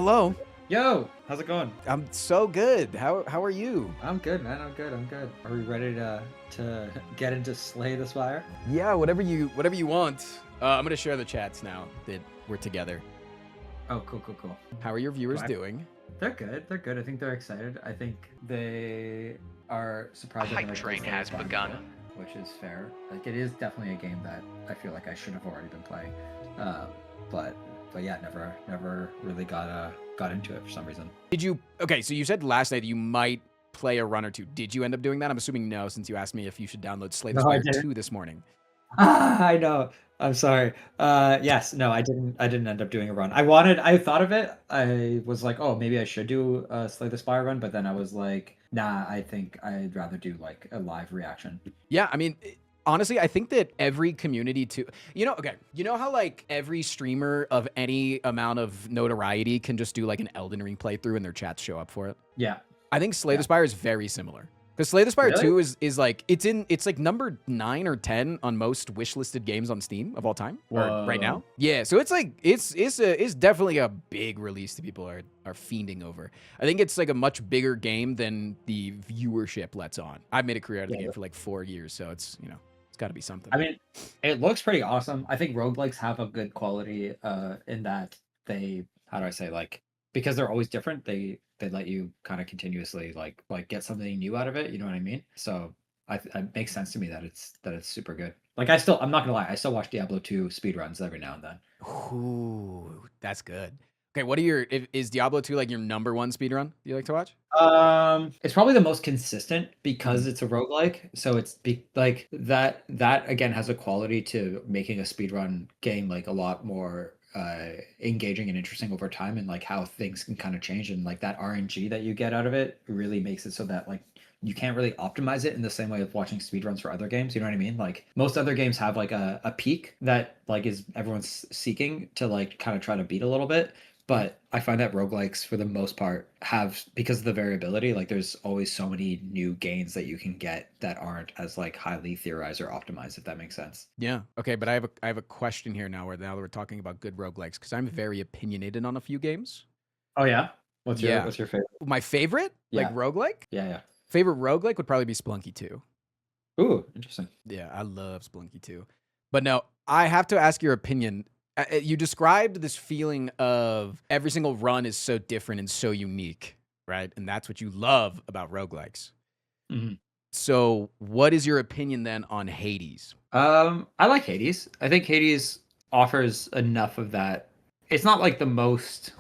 hello. Yo, how's it going? I'm so good. How are you? I'm good, man. I'm good. Are we ready to get into Slay the Spire? Yeah, whatever you want. I'm gonna share the chats now that we're together. Oh, cool. How are your viewers Do I- doing? They're good. They're good. I think they're excited. I think they are surprised. A hype train has begun. Which is fair. Like, it is definitely a game that I feel like I should have already been playing. But yeah, never really got into it for some reason. Did you? Okay, so you said last night that you might play a run or two. Did you end up doing that? I'm assuming no, since you asked me if you should download Slay the No, I Spire didn't. 2 this morning. I know. I'm sorry. Yes, no, I didn't end up doing a run. I thought of it. I was like, oh, maybe I should do a Slay the Spire run, but then I was like, nah, I think I'd rather do like a live reaction. Yeah, I mean, honestly, I think that every community too, okay, you know how like every streamer of any amount of notoriety can just do like an Elden Ring playthrough and their chats show up for it? Yeah. I think Slay the Spire is very similar. Because Slay the Spire Really? 2 is like it's like number 9 or 10 on most wishlisted games on Steam of all time or right now. Yeah, so it's like it's definitely a big release that people are fiending over. I think it's like a much bigger game than the viewership lets on. I've made a career out of the game for like 4 years, so it's it's got to be something. I mean, it looks pretty awesome. I think roguelikes have a good quality in that they, how do I say, like, because they're always different, they let you kind of continuously like get something new out of it, you know what I mean? So it makes sense to me that it's super good. Like, I'm not gonna lie, I still watch Diablo 2 speedruns every now and then. Ooh, that's good. Okay, what are is Diablo 2 like your number one speedrun you like to watch? It's probably the most consistent because it's a roguelike. So it's like that again has a quality to making a speedrun game like a lot more engaging and interesting over time, and like how things can kind of change, and like that RNG that you get out of it really makes it so that like you can't really optimize it in the same way of watching speedruns for other games. You know what I mean? Like, most other games have like a peak that like is everyone's seeking to like kind of try to beat a little bit. But I find that roguelikes, for the most part, have, because of the variability, like there's always so many new gains that you can get that aren't as like highly theorized or optimized, if that makes sense. Yeah. Okay, but I have a question here now that we're talking about good roguelikes, because I'm very opinionated on a few games. Oh yeah? What's Yeah. your favorite? My favorite? Yeah. Like roguelike? Yeah. Favorite roguelike would probably be Splunky 2. Ooh, interesting. Yeah, I love Splunky 2. But no, I have to ask your opinion. You described this feeling of every single run is so different and so unique, right? And that's what you love about roguelikes. Mm-hmm. So what is your opinion then on Hades? I like Hades. I think Hades offers enough of that. It's not like the most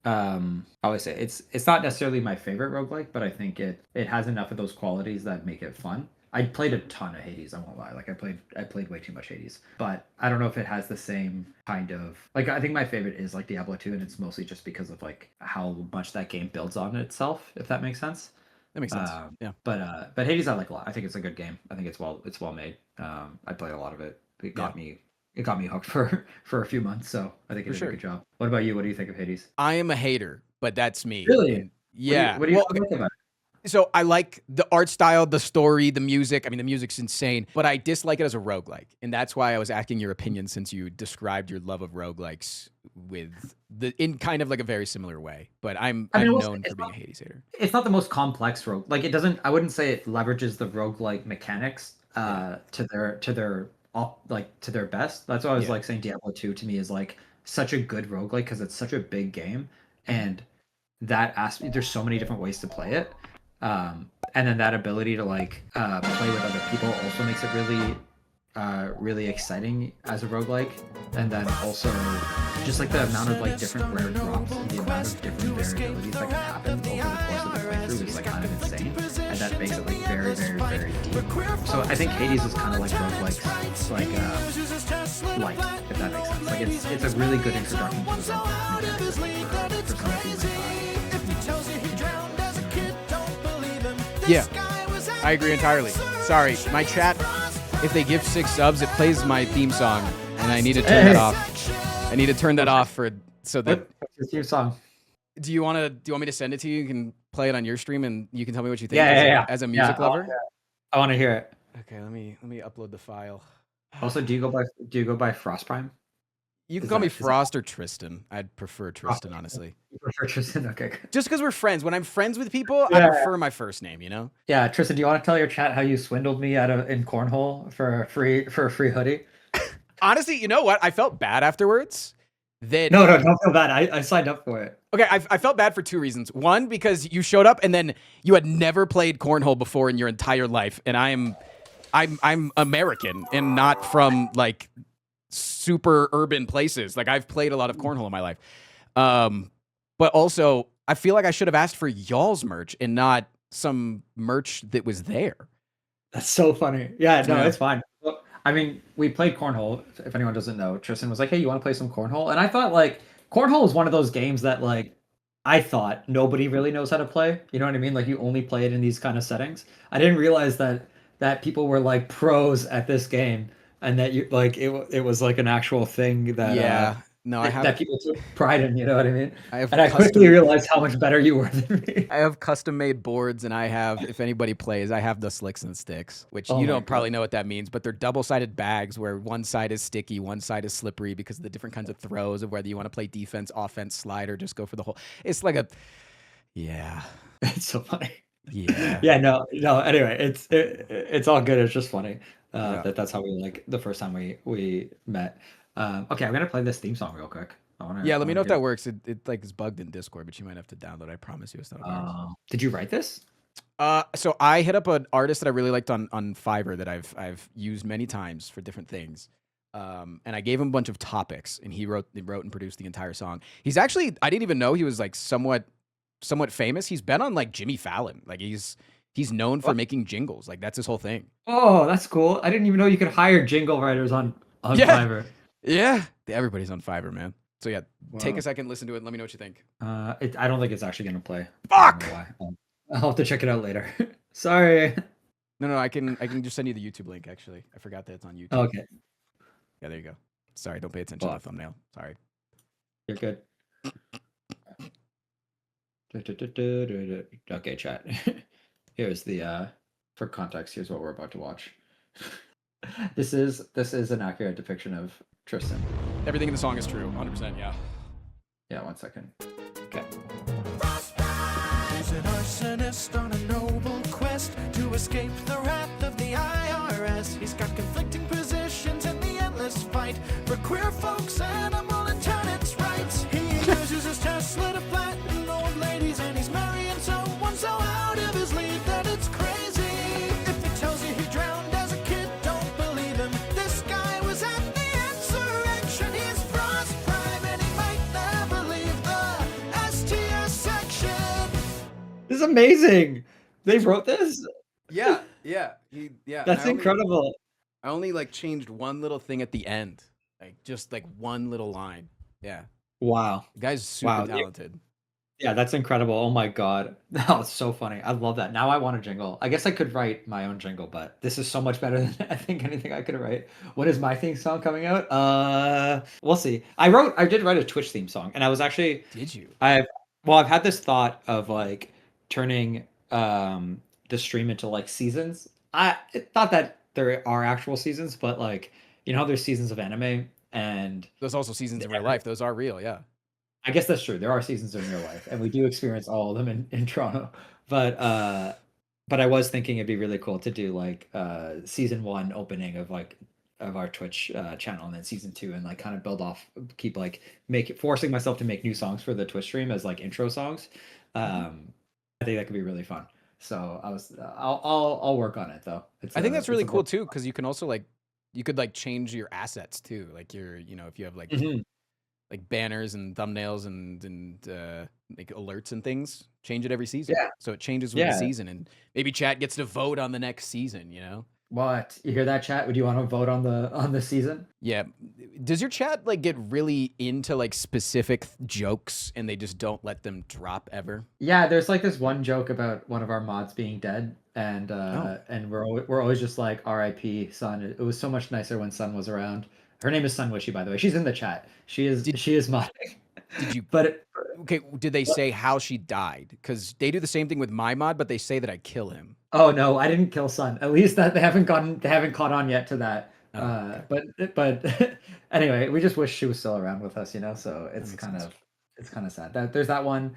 I always say it's not necessarily my favorite roguelike, but I think it has enough of those qualities that make it fun. I played a ton of Hades, I won't lie. Like, I played way too much Hades. But I don't know if it has the same kind of, like, I think my favorite is like Diablo 2, and it's mostly just because of like how much that game builds on itself, if that makes sense. That makes sense. Yeah. But Hades I like a lot. I think it's a good game. I think it's well made. I played a lot of it. It got me hooked for a few months, so I think it did a good job. What about you? What do you think of Hades? I am a hater, but that's me. Really? And yeah. What do you think about it? So I like the art style, the story, the music. I mean, the music's insane, but I dislike it as a roguelike. And that's why I was asking your opinion, since you described your love of roguelikes in kind of like a very similar way. But I'm known for being a Hades hater. It's not the most complex rogue. Like, it doesn't, I wouldn't say it leverages the roguelike mechanics to their best. That's why I was like saying Diablo 2 to me is like such a good roguelike, because it's such a big game, and that aspect, there's so many different ways to play it. And then that ability to like play with other people also makes it really exciting as a roguelike. And then also just like the amount of like different rare drops and the amount of different variabilities that can happen over the course of the playthrough is like kind of insane, and that makes it like very deep. So I think Hades is kind of like roguelikes like light, if that makes sense. Like, it's a really good introduction to the roguelike for someone who's like Yeah, I agree entirely. Sorry, my chat, if they give 6 subs, it plays my theme song, and I need to turn that off. I need to turn that off so that. What's your theme song? Do you want me to send it to you? You can play it on your stream, and you can tell me what you think. As a music lover. I want to hear it. Okay, let me upload the file. Also, do you go by Frost Prime? You can Is call me that Frost or Tristan. I'd prefer Tristan, honestly. you prefer Tristan? Okay. Good. Just because we're friends. When I'm friends with people, I Yeah. prefer my first name, you know? Yeah, Tristan, do you want to tell your chat how you swindled me in cornhole for a free hoodie? Honestly, you know what? I felt bad afterwards. That No, don't feel bad. I signed up for it. Okay, I felt bad for two reasons. One, because you showed up and then you had never played cornhole before in your entire life, and I'm American and not from like super urban places. Like I've played a lot of cornhole in my life. But also I feel like I should have asked for y'all's merch and not some merch that was there. That's so funny. Yeah, no, Yeah. it's fine. Well, I mean, we played cornhole. If anyone doesn't know, Tristan was like, "Hey, you want to play some cornhole?" And I thought like cornhole is one of those games that like I thought nobody really knows how to play. You know what I mean? Like you only play it in these kind of settings. I didn't realize that people were like pros at this game and that you like it was like an actual thing that Yeah. No, that people took pride in, you know what I mean? I have And I quickly realized how much better you were than me. I have custom made boards, and I have, if anybody plays, I have the slicks and sticks, which Oh you my don't probably God. know what that means, but they're double-sided bags where one side is sticky, one side is slippery because of the different kinds of throws of whether you want to play defense, offense, slide, or just go for the whole. It's like yeah, It's so funny. yeah, Yeah, no. Anyway, it's all good. It's just funny yeah. that's how we like the first time we met. Okay, I'm gonna play this theme song real quick. Yeah, let I me know wanna if hear. that works. It like is bugged in Discord, but you might have to download. I promise you, it's not a virus. Did you write this? So I hit up an artist that I really liked on Fiverr that I've used many times for different things. And I gave him a bunch of topics, and he wrote and produced the entire song. He's actually, I didn't even know he was like somewhat famous. He's been on like Jimmy Fallon. Like he's known for What? making jingles. Like that's his whole thing. Oh, that's cool. I didn't even know you could hire jingle writers on Yeah. Fiverr. Yeah. Everybody's on Fiverr, man. So yeah, take Wow. a second, listen to it, and let me know what you think. I don't think it's actually gonna play. I don't Fuck! know why. I'll have to check it out later. Sorry. No, I can just send you the YouTube link, actually. I forgot that it's on YouTube. Okay, Yeah, there you go. Sorry, don't pay attention to Fuck. the thumbnail. Sorry. you're good. Okay, chat. Here's the for context, here's what we're about to watch. This is an accurate depiction of Tristan. Everything in the song is true. 100%, yeah. Yeah, 1 second. Okay. He's an arsonist on a noble quest to escape the wrath of the IRS. He's got conflicting positions in the endless fight for queer folks, animal and tenants' rights. He uses his Tesla to flatten old ladies, and he's marrying someone so out of his league that it's crazy. If he tells you he drowned as a kid, don't believe him. This guy was at the insurrection. He's Frost Prime, and he might never leave the STS section. This is amazing. They wrote this? Yeah. That's incredible. I only like changed one little thing at the end. Like just like one little line. Yeah. Wow. The guy's super Wow. talented. Yeah, that's incredible. Oh my God. That was so funny. I love that. Now I want a jingle. I guess I could write my own jingle, but this is so much better than I think anything I could write. When is my theme song coming out? We'll see. I did write a Twitch theme song, and I was actually Did you? I've had this thought of like turning the stream into like seasons. Not that there are actual seasons, but like you know how there's seasons of anime and There's also seasons in real life. Those are real, yeah. I guess that's true. There are seasons in real life, and we do experience all of them in Toronto. But I was thinking it'd be really cool to do like season 1 opening of like of our Twitch channel, and then season 2, and like kind of build off, keep like forcing myself to make new songs for the Twitch stream as like intro songs. I think that could be really fun. So I'll work on it though. I think that's really cool too, because you can also like you could like change your assets too. Like if you have like like banners and thumbnails and like alerts and things, change it every season. Yeah. So it changes with the Yeah. season, and maybe chat gets to vote on the next season, you know? What? You hear that, chat? Would you want to vote on the season? Yeah. Does your chat like get really into like specific jokes and they just don't let them drop ever? Yeah, there's like this one joke about one of our mods being dead, and and we're always just like R.I.P. Sun. It was so much nicer when Sun was around. Her name is Sunwishy, by the way. She's in the chat. She is modding. Did you? But Okay, did they say how she died? Because they do the same thing with my mod, but they say that I kill him. oh no, I didn't kill Sun. At least that they haven't caught on yet to that. Oh, okay. But anyway, we just wish she was still around with us, so That makes sense. it's kind of sad. There's that one.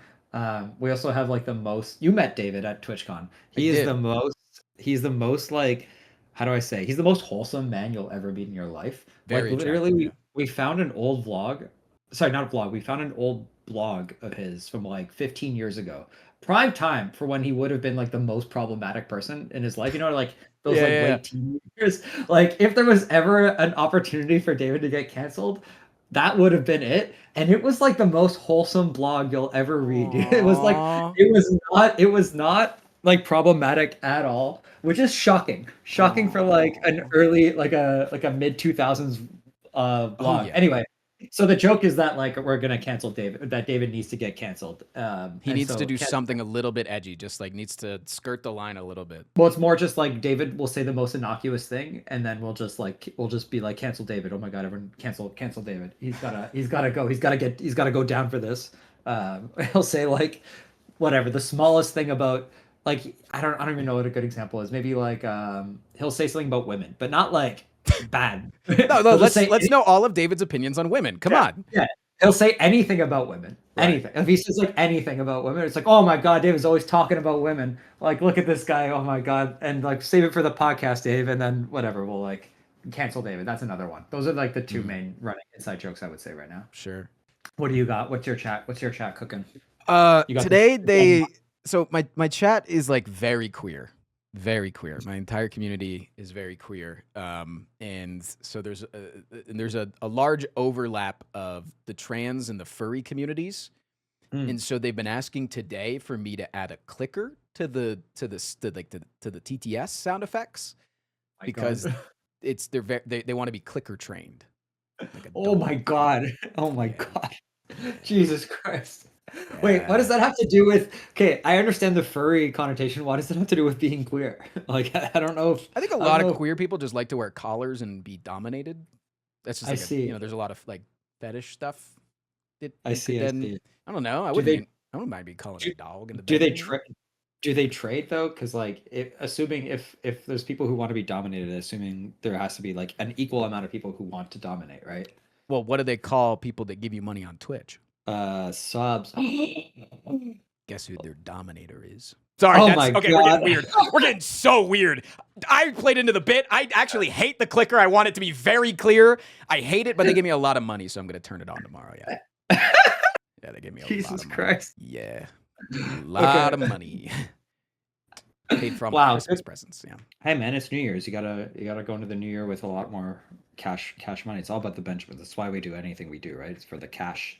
We also have like the most. You met David at TwitchCon. I He is did. the most. He's the most like, how do I say? He's the most wholesome man you'll ever meet in your life. Like Very literally, attractive, yeah. we found an old vlog. Sorry, not a vlog. We found an old blog of his from like 15 years ago. Prime time for when he would have been like the most problematic person in his life. Like those Yeah, like yeah, yeah. late teen years. Like if there was ever an opportunity for David to get canceled, that would have been it. And it was like the most wholesome blog you'll ever read. It was like Aw. it was not like problematic at all, which is shocking. Shocking for like an Aw. early like a mid 2000s Oh blog. yeah. Anyway, so the joke is that like we're gonna cancel David, that David needs to get canceled. He And needs to so do something a little bit edgy, just like needs to skirt the line a little bit. well, it's more just like David will say the most innocuous thing, and then we'll just be like, cancel David. Oh my god, everyone cancel David. He's gotta go. He's gotta go down for this. He'll say like whatever, the smallest thing about like I don't even know what a good example is. Maybe like he'll say something about women, but not like bad. No, He'll just let's know all of David's opinions on women. Come on. yeah. He'll say anything about women. Right. Anything. If he says like anything about women, it's like, oh my god, David's always talking about women. Like, look at this guy. Oh my god. And like, save it for the podcast, Dave. And then whatever, we'll like cancel David. That's another one. Those are like the two main running inside jokes I would say right now. Sure. What do you got? What's your chat cooking? You got Today so my chat is like very queer. Very queer. My entire community is very queer. And so there's a large overlap of the trans and the furry communities. And so they've been asking today for me to add a clicker to the TTS sound effects My because God. they want to be clicker trained. Like a Oh my dog. god. Oh my Yeah. god. Jesus Christ. Wait, what does Yeah. that have to do with? Okay, I understand the furry connotation. What does it have to do with being queer? Like, I don't know if I think a I don't lot know of if- queer people just like to wear collars and be dominated. That's just I like see. there's a lot of like fetish stuff. I see. I see. I don't know. I Do they- wouldn't mind be calling a dog in the Do bed. they maybe. trade? Do they trade though? Because like, assuming if there's people who want to be dominated, assuming there has to be like an equal amount of people who want to dominate, right? Well, what do they call people that give you money on Twitch? Subs. Guess who their dominator is? Sorry, Oh that's my okay. We're God. getting weird. We're getting so weird. I played into the bit. I actually hate the clicker. I want it to be very clear. I hate it, but they give me a lot of money, so I'm gonna turn it on tomorrow. Yeah. Yeah, they gave me a lot Jesus of money. Christ. Yeah. A lot of money. Paid for all my Wow. Christmas presents. Yeah. Hey man, it's New Year's. You gotta go into the new year with a lot more cash money. It's all about the Benjamins. That's why we do anything we do, right? It's for the cash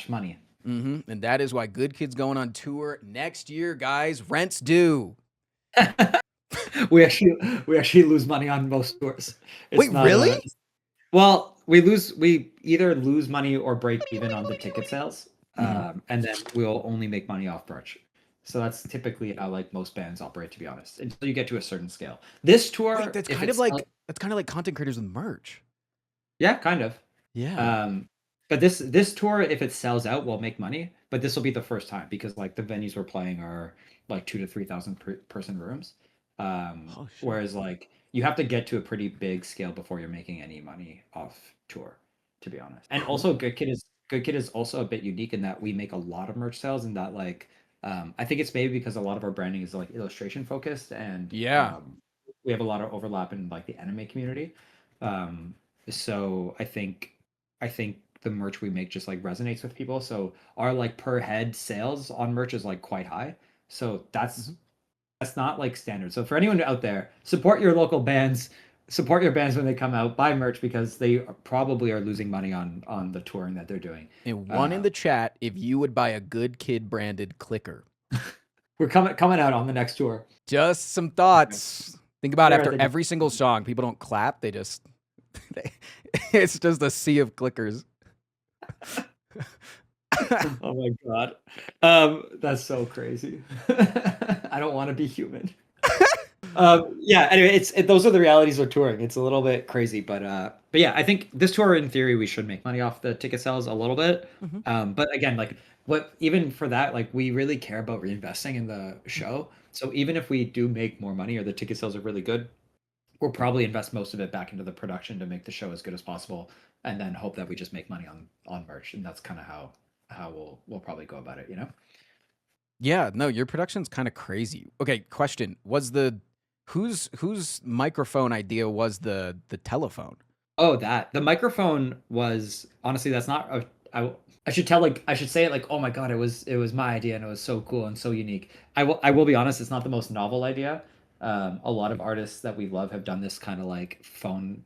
money. And that is why Good Kid's going on tour next year, guys. Rent's due. we actually lose money on most tours. It's Wait, not, really? Well, we either lose money or break even on the ticket sales, and then we'll only make money off merch. So that's typically how like most bands operate, to be honest, until you get to a certain scale. This tour, Wait, that's if kind it's of like content creators with merch. yeah, kind of. Yeah. But this tour, if it sells out, will make money. But this will be the first time because like the venues we're playing are like 2,000 to 3,000 person rooms. Oh, shit. Whereas like you have to get to a pretty big scale before you're making any money off tour, to be honest. And also Good Kid is also a bit unique in that we make a lot of merch sales and that like I think it's maybe because a lot of our branding is like illustration focused and Yeah. we have a lot of overlap in like the anime community. So I think the merch we make just like resonates with people. So our like per head sales on merch is like quite high. So that's not like standard. So for anyone out there, support your local bands, support your bands when they come out, buy merch because they probably are losing money on the touring that they're doing. And one in the chat, if you would buy a Good Kid branded clicker. We're coming out on the next tour. Just some thoughts. Think about Where are after the- every single song, people don't clap. They just, it's just a sea of clickers. Oh my god. That's so crazy. I don't want to be human. Yeah, anyway, those are the realities of touring. It's a little bit crazy, but yeah, I think this tour in theory we should make money off the ticket sales a little bit. But again, like even for that, like we really care about reinvesting in the show. So even if we do make more money or the ticket sales are really good, we'll probably invest most of it back into the production to make the show as good as possible, and then hope that we just make money on merch, and that's kind of how we'll probably go about it, you know. Yeah, no, your production's kind of crazy. Okay, question: was the whose microphone idea was the telephone? Oh, that the microphone was honestly that's not a I should tell like I should say it like, oh my god, it was my idea and it was so cool and so unique. I will be honest, it's not the most novel idea. A lot of artists that we love have done this kind of like phone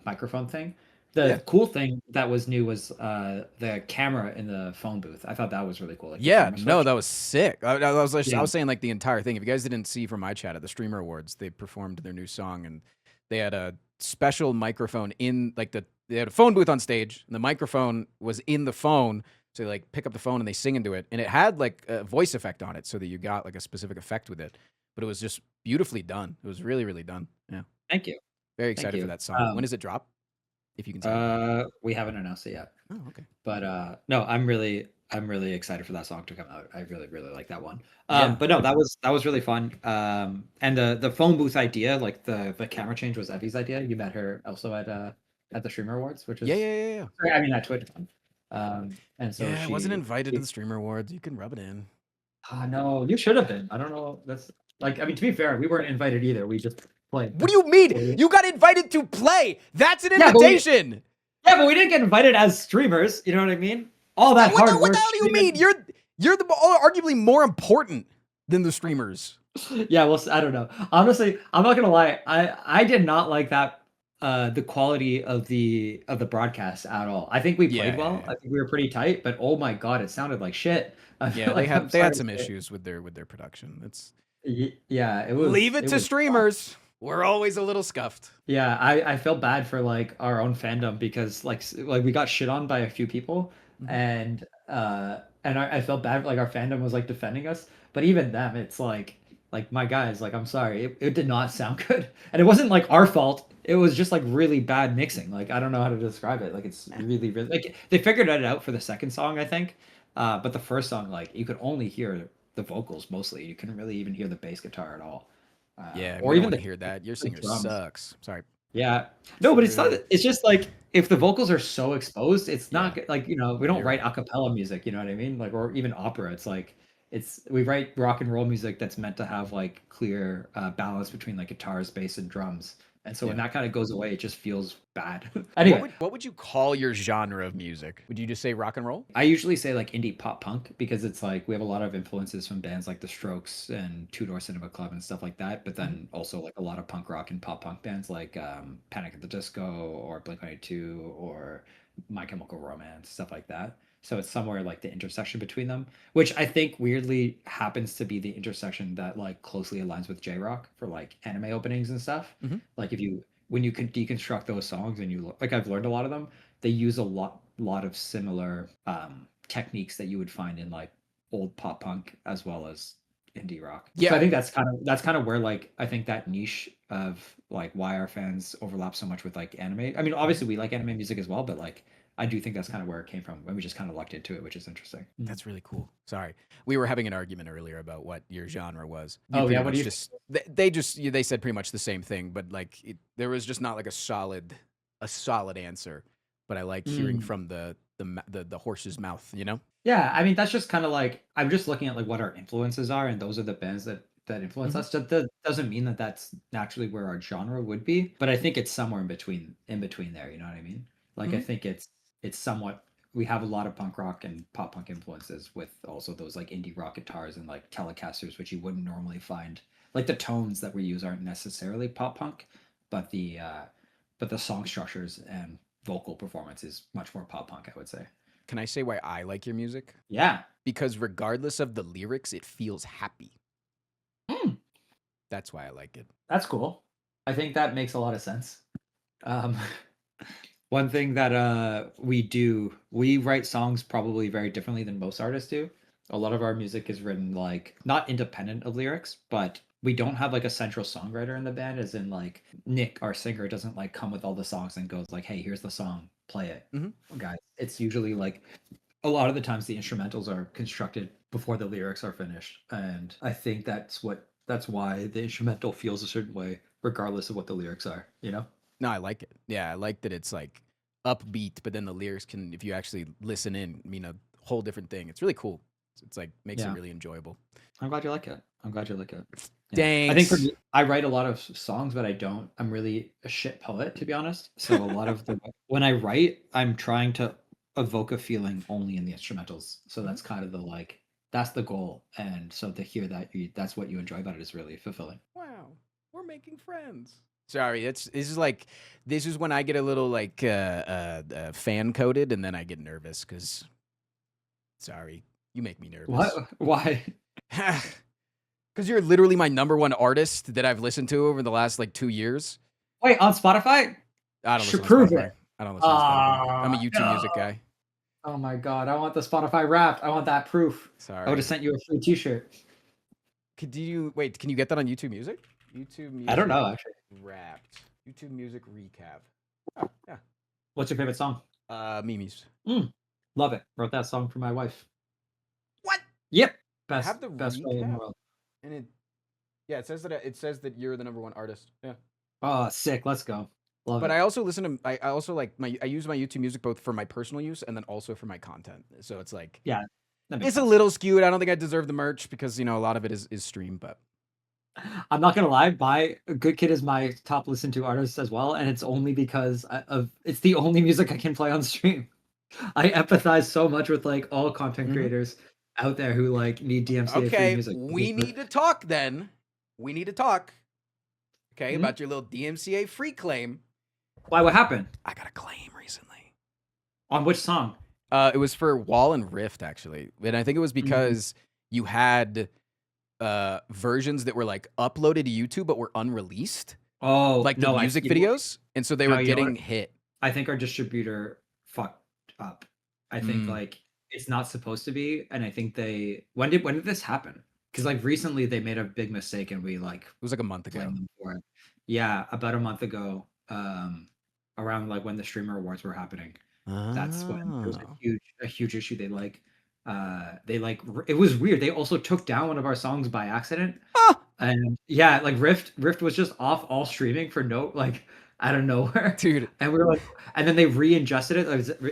microphone thing. Yeah. The cool thing that was new was the camera in the phone booth. I thought that was really cool. Like the Yeah, camera no, switch. that was sick. I Yeah. was saying like the entire thing. If you guys didn't see from my chat at the Streamer Awards, they performed their new song and they had a special microphone in like they had a phone booth on stage and the microphone was in the phone. So they like pick up the phone and they sing into it and it had like a voice effect on it so that you got like a specific effect with it. But it was just beautifully done. It was really, really done. Yeah. Thank you. Very Thank excited for you. that song. When does it drop? If you can say. We haven't announced it yet. Oh, okay. But no, I'm really excited for that song to come out. I really really like that one. Yeah. But no, that was really fun. And the phone booth idea, like the camera change was Evie's idea. You met her also at the Streamer Awards, which is Yeah. I mean at Twitch. And so Yeah, I wasn't invited she to the Streamer Awards. You can rub it in. no, you should have been. I don't know. That's like I mean to be fair, we weren't invited either. We just played. What do you mean? You got invited to play. That's an Yeah, but invitation. Yeah, but we didn't get invited as streamers. You know what I mean? All that hard What work. the hell do you mean? You're arguably more important than the streamers. Yeah, well, I don't know. Honestly, I'm not gonna lie. I did not like that the quality of the broadcast at all. I think we played well. Yeah. I think we were pretty tight, but oh my god, it sounded like shit. I Yeah, feel like I'm they had sorry some to say. issues with their production. It's Yeah, it was. leave it to was streamers. We're always a little scuffed. Yeah, I feel bad for like our own fandom because like we got shit on by a few people, Mhm. and I felt bad like our fandom was like defending us, but even them, it's like my guys, like I'm sorry, it did not sound good, and it wasn't like our fault. It was just like really bad mixing. Like I don't know how to describe it. Like it's really really like they figured it out for the second song, I think, but the first song like you could only hear the vocals mostly. You couldn't really even hear the bass guitar at all. Yeah, Or we even don't the hear that. Your singer drums. sucks. Sorry. Yeah. No, but it's not. True. It's just like if the vocals are so exposed, it's not Yeah. like we don't You're write right. a cappella music. You know what I mean? Like or even opera. It's like we write rock and roll music that's meant to have like clear balance between like guitars, bass, and drums. And so when Yeah. that kind of goes away, it just feels bad. Anyway, What would you call your genre of music? Would you just say rock and roll? I usually say like indie pop punk because it's like we have a lot of influences from bands like The Strokes and Two Door Cinema Club and stuff like that, but then also like a lot of punk rock and pop punk bands like Panic at the Disco or Blink-182 or My Chemical Romance, stuff like that. So it's somewhere like the intersection between them, which I think weirdly happens to be the intersection that like closely aligns with J-rock for like anime openings and stuff. Mhm. Like if you when you can deconstruct those songs and like I've learned a lot of them, they use a lot of similar techniques that you would find in like old pop punk as well as indie rock. So Yeah. I think that's kind of where like I think that niche of like why our fans overlap so much with like anime. I mean, obviously we like anime music as well, but like I do think that's kind of where it came from, and we just kind of lucked into it, which is interesting. That's really cool. Sorry, we were having an argument earlier about what your genre was. Oh, pretty yeah, what much do you- just they said pretty much the same thing, but like there was just not like a solid answer. But I like hearing from the horse's mouth. You know? Yeah, I mean that's just kind of like I'm just looking at like what our influences are, and those are the bands that influence us. That doesn't mean that that's naturally where our genre would be, but I think it's somewhere in between there. You know what I mean? Like I think it's somewhat. We have a lot of punk rock and pop punk influences with also those like indie rock guitars and like Telecasters, which you wouldn't normally find. Like the tones that we use aren't necessarily pop punk, but the song structures and vocal performance is much more pop punk, I would say. Can I say why I like your music? Yeah. Because regardless of the lyrics, it feels happy. Mm. That's why I like it. That's cool. I think that makes a lot of sense. One thing that we write songs probably very differently than most artists do. A lot of our music is written like not independent of lyrics, but we don't have like a central songwriter in the band, as in like Nick, our singer, doesn't like come with all the songs and goes like, hey, here's the song, play it. Guys. It's usually like a lot of the times the instrumentals are constructed before the lyrics are finished. And I think that's why the instrumental feels a certain way regardless of what the lyrics are, you know? No, I like it. Yeah, I like that it's like upbeat, but then the lyrics can, if you actually listen in, mean a whole different thing. It's really cool. It's like makes it Yeah. really enjoyable. I'm glad you like it. I'm glad you like it. Thanks. I think for me, I write a lot of songs, but I don't. I'm really a shit poet, to be honest. So a lot of when I write, I'm trying to evoke a feeling only in the instrumentals. So that's kind of that's the goal. And so to hear that that's what you enjoy about it is really fulfilling. Wow, we're making friends. Sorry, this is when I get a little like fan coded, and then I get nervous because. Sorry, you make me nervous. What? Why? Because you're literally my number one artist that I've listened to over the last like 2 years. Wait, on Spotify? I don't listen to prove Spotify. it. I don't listen to Spotify. I'm a YouTube music no. guy. Oh my god, I want the Spotify Wrapped. I want that proof. Sorry. I would have sent you a free T-shirt. Can you get that on YouTube Music? YouTube Music. I don't know actually. Wrapped. YouTube Music recap. Oh yeah. What's your favorite song? Mimi's. Love it. Wrote that song for my wife. What? Yep. I Best have the best way in the recap, world. and it says that you're the number one artist. Yeah. Oh, sick. Let's go. Love But it. I also listen to I also like I use my YouTube Music both for my personal use and then also for my content. So it's like Yeah. That makes it's a sense. little skewed. I don't think I deserve the merch because a lot of it is stream, but I'm not gonna lie. My Good Kid is my top listened to artist as well, and it's only because it's the only music I can play on stream. I empathize so much with like all content creators out there who like need DMCA free music. we need to talk then. We need to talk. Okay, about your little DMCA free claim. Why? What happened? I got a claim recently. On which song? It was for Wall and Rift actually, and I think it was because you had versions that were like uploaded to YouTube but were unreleased. Oh, like the music videos, and so they were getting hit. I think our distributor fucked up. I think like it's not supposed to be, and I think when did this happen? Because like recently they made a big mistake, and we like it was like a month ago. For it. Yeah, about a month ago, around like when the streamer awards were happening. That's when there was a huge issue. They it was weird. They also took down one of our songs by accident. And yeah, like Rift was just off all streaming for out of nowhere, dude. And we were like, and then they re-ingested it.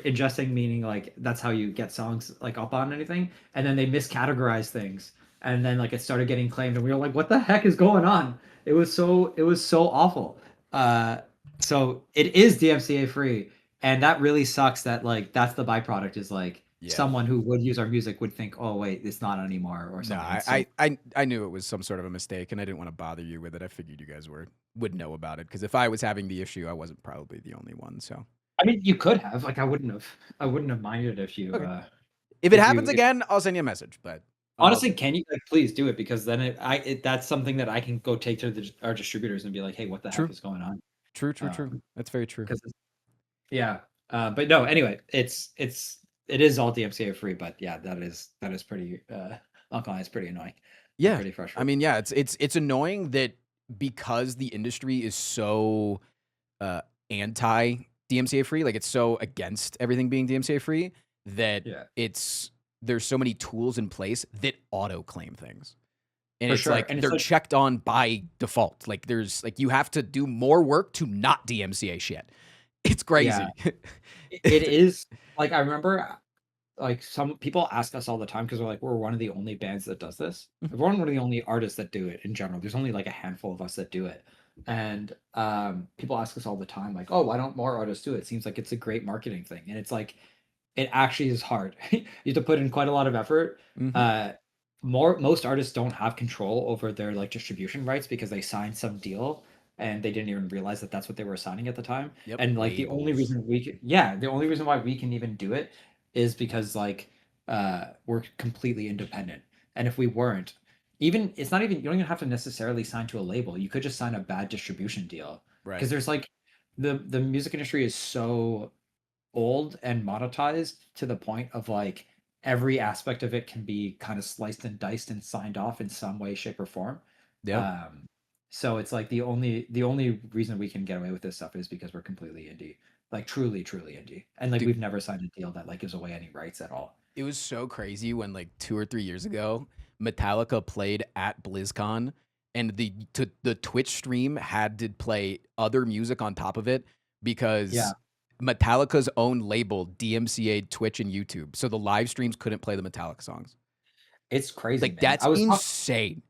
Ingesting meaning like that's how you get songs like up on anything. And then they miscategorized things, and then like it started getting claimed, and we were like, what the heck is going on? It was so awful. So it is DMCA free, and that really sucks. That like that's the byproduct is like. Yeah. Someone who would use our music would think, "Oh, wait, it's not anymore," or something. No, I knew it was some sort of a mistake, and I didn't want to bother you with it. I figured you guys would know about it because if I was having the issue, I wasn't probably the only one. So, I mean, you could have. Like, I wouldn't have minded if you. Okay. If it happens again, I'll send you a message. But honestly, can you please do it because then that's something that I can go take to our distributors and be like, "Hey, what the heck is going on?" True. That's very true. Yeah, but no. Anyway, it is all DMCA free, but yeah, that is pretty it's pretty annoying. Yeah. Pretty frustrating. I mean, yeah, it's annoying that because the industry is so anti DMCA free, like it's so against everything being DMCA free that there's so many tools in place that auto claim things. And it's like they're checked on by default. Like there's like you have to do more work to not DMCA shit. It's crazy. Yeah. It is like I remember like some people ask us all the time because we're like we're one of the only bands that does this. We're one of the only artists that do it in general. There's only like a handful of us that do it. And people ask us all the time like, "Oh, why don't more artists do it?" It seems like it's a great marketing thing. And it's like it actually is hard. You have to put in quite a lot of effort. Most artists don't have control over their like distribution rights because they signed some deal and they didn't even realize that that's what they were signing at the time. Yep, and like the only reason why we can even do it is because like we're completely independent. And if we weren't, even you don't even have to necessarily sign to a label. You could just sign a bad distribution deal. Right. Because there's like the music industry is so old and monetized to the point of like every aspect of it can be kind of sliced and diced and signed off in some way, shape, or form. Yeah. So it's like the only reason we can get away with this stuff is because we're completely indie, like truly indie, and like we've never signed a deal that like gives away any rights at all. It was so crazy when like 2 or 3 years ago, Metallica played at BlizzCon, and the Twitch stream had to play other music on top of it because Metallica's own label DMCA'd Twitch and YouTube, so the live streams couldn't play the Metallica songs. It's crazy, Like, man. that's insane.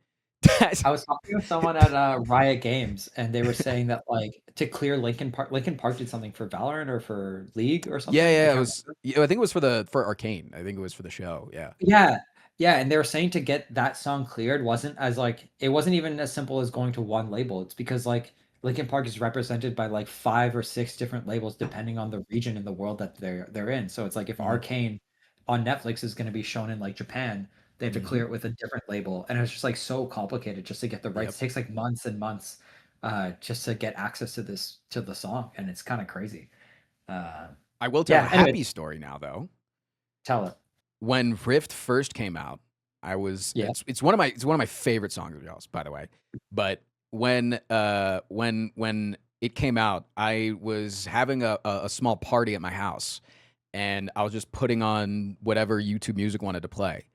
I was talking with someone at Riot Games, and they were saying that like to clear Linkin Park did something for Valorant or for League or something. Yeah, it was. I think it was for Arcane. I think it was for the show. Yeah. Yeah, and they were saying to get that song cleared wasn't even as simple as going to one label. It's because like Linkin Park is represented by like 5 or 6 different labels depending on the region in the world that they're in. So it's like if Arcane on Netflix is going to be shown in like Japan, they have to clear it with a different label, and it's just like so complicated just to get the rights. It takes like months and months just to get access to the song, and it's kind of crazy. I will tell a happy story now, though. Tell it. When Rift first came out, I was it's one of my favorite songs of y'all's, by the way. But when it came out, I was having a small party at my house, and I was just putting on whatever YouTube Music wanted to play.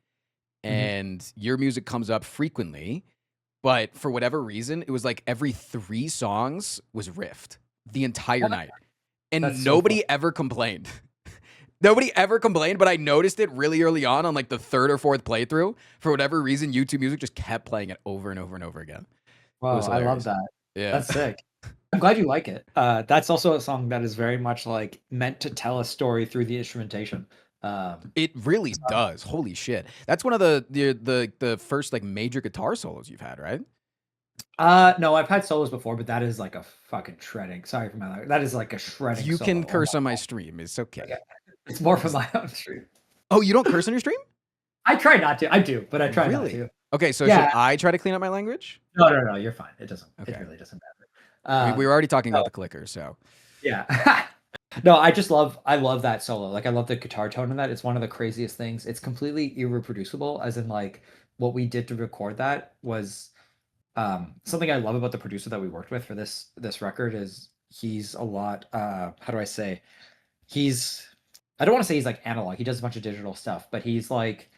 And your music comes up frequently, but for whatever reason, it was like every 3 songs was Rift the entire night. And nobody ever complained. Nobody ever complained, but I noticed it really early on like the 3rd or 4th playthrough. For whatever reason, YouTube Music just kept playing it over and over and over again. Wow, I love that. Yeah. That's sick. I'm glad you like it. That's also a song that is very much like meant to tell a story through the instrumentation. It really does. Holy shit. That's one of the first like major guitar solos you've had, right? No, I've had solos before, but that is like a fucking shredding. Sorry for my language. That is like a shredding. You can curse on my stream. It's okay. It's more for my own stream. Oh, you don't curse on your stream? I try not to. I do, but I try not to. Okay, so should I try to clean up my language? No, you're fine. It doesn't. Okay. It really doesn't matter. We were already talking about the clicker, so. Yeah. No, I love that solo. Like I love the guitar tone in that. It's one of the craziest things. It's completely irreproducible, as in like what we did to record that was something I love about the producer that we worked with for this record is he's a lot how do I say? I don't want to say he's like analog. He does a bunch of digital stuff, but he's like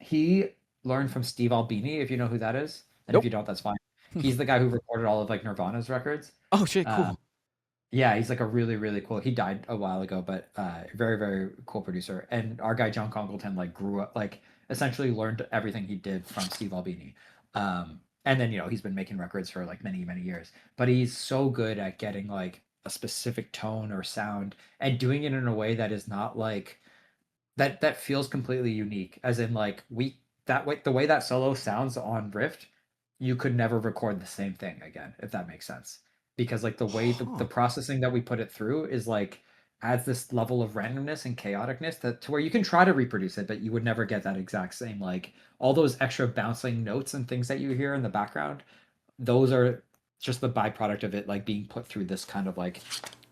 he learned from Steve Albini, if you know who that is. And if you don't, that's fine. He's the guy who recorded all of like Nirvana's records. Oh shit, cool. Yeah, he's like a really, really cool. He died a while ago, but very, very cool producer. And our guy John Congleton like grew up, like essentially learned everything he did from Steve Albini. And then he's been making records for like many, many years. But he's so good at getting like a specific tone or sound and doing it in a way that is not like that feels completely unique. As in like the way that solo sounds on Rift, you could never record the same thing again, if that makes sense. Because like the way the processing that we put it through is like adds this level of randomness and chaoticness that to where you can try to reproduce it, but you would never get that exact same, like all those extra bouncing notes and things that you hear in the background. Those are just the byproduct of it like being put through this kind of like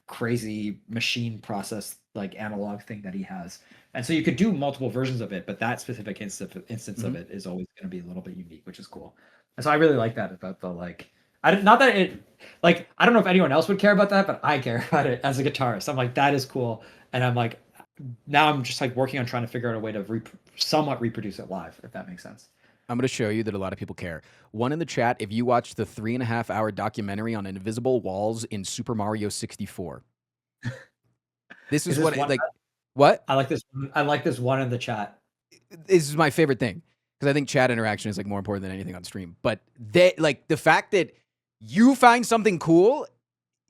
crazy machine process, like analog thing that he has. And so you could do multiple versions of it, but that specific instance of it is always going to be a little bit unique, which is cool. And so I really like that about the like, I don't know if anyone else would care about that, but I care about it as a guitarist. I'm like, that is cool. And I'm like, now I'm just like working on trying to figure out a way to somewhat reproduce it live, if that makes sense. I'm going to show you that a lot of people care. One in the chat, if you watched the 3.5-hour documentary on invisible walls in Super Mario 64. This is what like, what? I like this one in the chat. This is my favorite thing because I think chat interaction is like more important than anything on stream. But they like the fact that you find something cool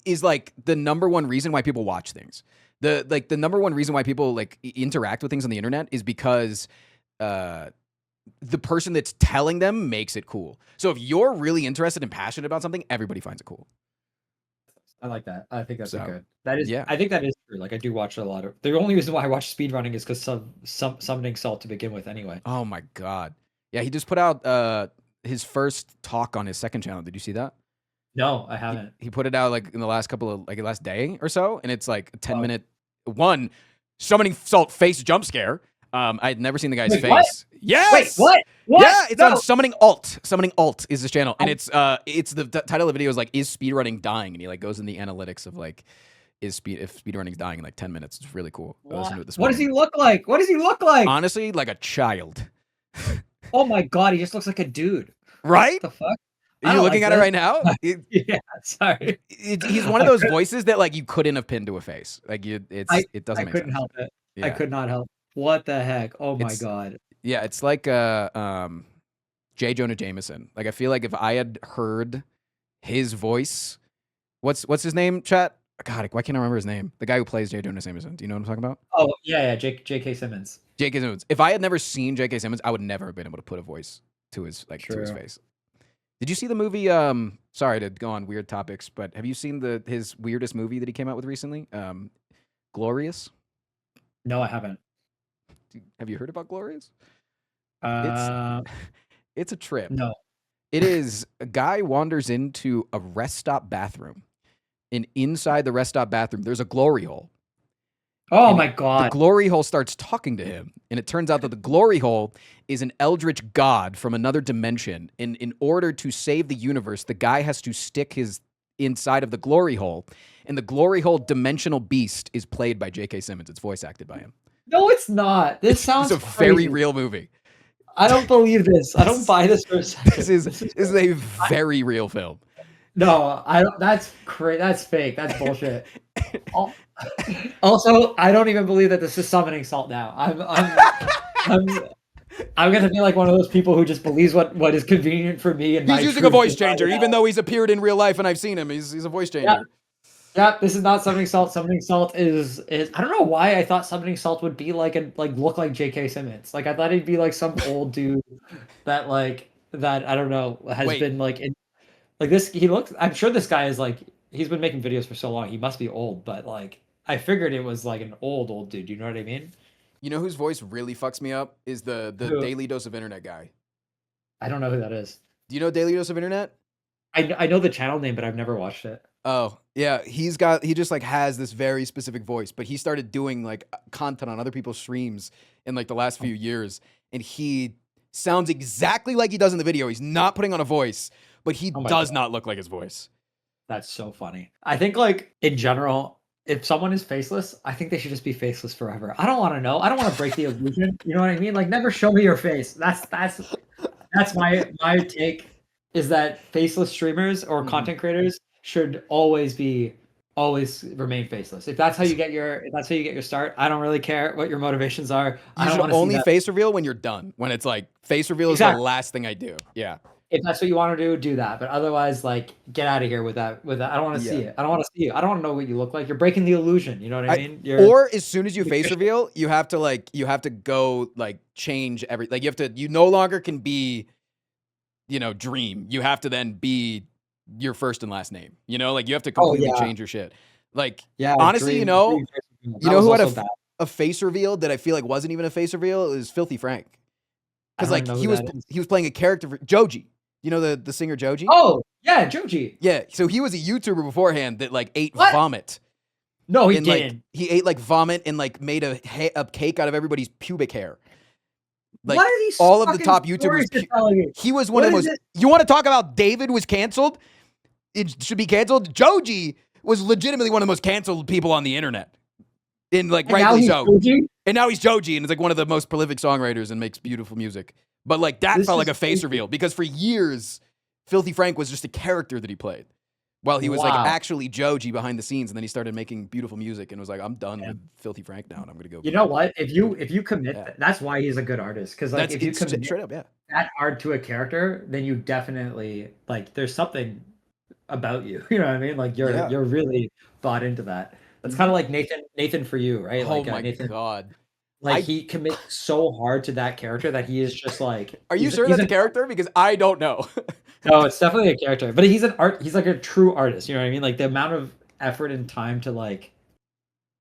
is like the number one reason why people watch things. The number one reason why people like interact with things on the internet is because the person that's telling them makes it cool. So if you're really interested and passionate about something, everybody finds it cool. I like that. I think that's good. That is, I think that is true. Like I do watch a lot of. The only reason why I watch speedrunning is because summoning Salt to begin with. Anyway. Oh my god. Yeah, he just put out his first talk on his second channel. Did you see that? No, I haven't. He put it out like in the last last day or so, and it's like a 10-minute one summoning Salt face jump scare. I had never seen the guy's face. What? Yes. Wait, what? Yeah, it's on Summoning Alt. Summoning Alt is his channel, and it's the title of the video is like, "Is speedrunning dying?" And he like goes in the analytics of like, if speedrunning's dying in like 10 minutes. It's really cool. What does he look like? What does he look like? Honestly, like a child. Oh my god, he just looks like a dude. Right? What the fuck? Are I you don't looking like at it this. right now? Yeah, sorry. He's one of those voices that like you couldn't have pinned to a face. Like it doesn't I make couldn't sense. help it. I Yeah. could not help. What the heck? Oh my It's god. yeah, it's like J. Jonah Jameson. Like I feel like if I had heard his voice, what's his name, chat? God, why can't I remember his name? The guy who plays J. Jonah Jameson. Do you know what I'm talking about? Oh yeah, J.K. Simmons. J.K. Simmons. If I had never seen J.K. Simmons, I would never have been able to put a voice to his to his True. face. Did you see the movie? Sorry to go on weird topics, but have you seen his weirdest movie that he came out with recently? Glorious. No, I haven't. Have you heard about Glorious? Uh, It's a trip. no. It is a guy wanders into a rest stop bathroom, and inside the rest stop bathroom, there's a glory hole. Oh And my the god. glory hole starts talking to him, and it turns out that the glory hole is an eldritch god from another dimension. And in order to save the universe, the guy has to stick his inside of the glory hole, and the glory hole dimensional beast is played by J.K. Simmons. It's voice acted by him. No, it's not. This sounds It's a crazy. very real movie. I don't believe this. I don't buy this for a second. This is a very real film. No, I don't. That's crazy. That's fake. That's bullshit. Also, I don't even believe that this is summoning salt now. I'm gonna be like one of those people who just believes what is convenient for me. And He's using a voice changer, even though he's appeared in real life and I've seen him. He's a voice changer. Yeah, this is not summoning salt. Summoning salt is I don't know why I thought summoning salt would be like look like J.K. Simmons. Like I thought he'd be like some old dude that I don't know has been like in like this. He looks. I'm sure this guy is like he's been making videos for so long. He must be old, but like I figured it was like an old dude. You know what I mean? You know whose voice really fucks me up is the Daily Dose of Internet guy. I don't know who that is. Do you know Daily Dose of Internet? I know the channel name, but I've never watched it. Oh, yeah, he just like has this very specific voice, but he started doing like content on other people's streams in like the last few years, and he sounds exactly like he does in the video. He's not putting on a voice, but he does not look like his voice. That's so funny. I think like in general, if someone is faceless, I think they should just be faceless forever. I don't want to know. I don't want to break the illusion. You know what I mean? Like never show me your face. That's my take is that faceless streamers or content creators should always remain faceless. If that's how you get your start, I don't really care what your motivations are. You should only face reveal when you're done. When it's like face reveal is the last thing I do. Yeah. If that's what you want to do that. But otherwise, like, get out of here with that. I don't want to see it. I don't want to see you. I don't want to know what you look like. You're breaking the illusion. You know what I mean? Or as soon as you face reveal, you have to go like change like you no longer can be, Dream. You have to then be your first and last name. Like you have to completely change your shit. Like, honestly, Dream, who had a face reveal that I feel like wasn't even a face reveal is Filthy Frank. Because like he was playing a character for Joji. You know the singer Joji? Oh, yeah, Joji. Yeah, so he was a YouTuber beforehand that like ate vomit. No, he didn't. Like, he ate like vomit and like made a cake out of everybody's pubic hair. Like what are these all of the top YouTubers. He was one of the most. You want to talk about David was canceled? It should be canceled. Joji was legitimately one of the most canceled people on the internet. Rightly so. Joji? And now he's Joji, and is like one of the most prolific songwriters and makes beautiful music. But like that felt like a face reveal because for years, Filthy Frank was just a character that he played. While he was like actually Joji behind the scenes, and then he started making beautiful music and was like, I'm done with Filthy Frank now, and I'm gonna go. You know what? If you commit, that's why he's a good artist. Because like if you commit straight up, that hard to a character, then you definitely like there's something about you. You know what I mean? Like you're really bought into that. That's kind of like Nathan for you, right? Oh like, my Nathan, god! Like he commits so hard to that character that he is just like. Are you sure that's a character? Because I don't know. No, it's definitely a character, but he's he's like a true artist. You know what I mean? Like the amount of effort and time to like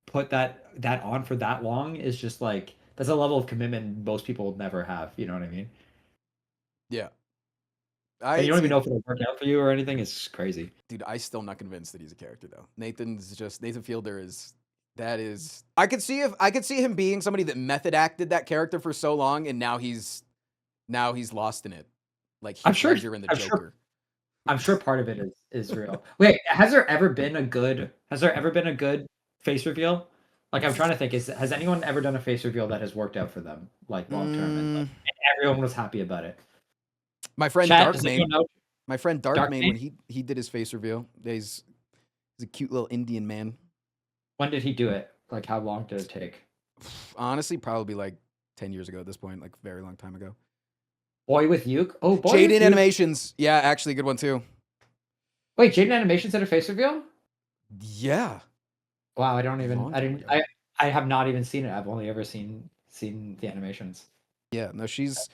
put that on for that long is just like that's a level of commitment most people will never have. You know what I mean? Yeah. And you don't even know if it'll work out for you or anything. It's crazy, dude. I'm still not convinced that he's a character though. Nathan Fielder is. I could see him being somebody that method acted that character for so long, and now he's lost in it. Like I'm sure you're in the Joker. I'm sure part of it is real. Wait, has there ever been a good face reveal? Like I'm trying to think, has anyone ever done a face reveal that has worked out for them, like long term, and everyone was happy about it. My friend Chat, does Darkmane, anyone know? my friend Darkmane, Darkmane? when he did his face reveal, he's a cute little Indian man. When did he do it? Like, how long did it take? Honestly, probably like 10 years ago at this point, like very long time ago. Boy with Uke? Oh, Boy Jaden with Uke. Animations. Yeah, actually a good one too. Wait, Jaden Animations did a face reveal? Yeah. Wow, I don't even. Long I time didn't. ago. I have not even seen it. I've only ever seen the animations. Yeah, no, she's.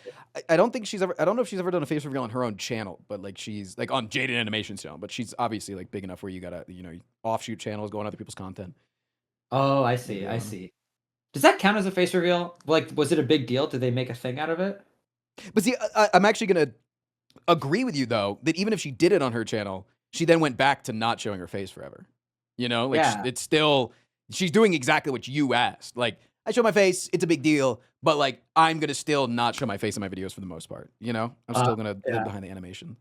I don't think she's ever. I don't know if she's ever done a face reveal on her own channel, but like she's like on Jaden Animations channel. But she's obviously like big enough where you gotta, offshoot channels, go on other people's content. Oh, I see. I see. Does that count as a face reveal? Like, was it a big deal? Did they make a thing out of it? But see, I'm actually gonna agree with you though that even if she did it on her channel, she then went back to not showing her face forever. Like Yeah. it's still she's doing exactly what you asked. Like I show my face, it's a big deal, but like I'm gonna still not show my face in my videos for the most part. I'm still gonna live behind the animation.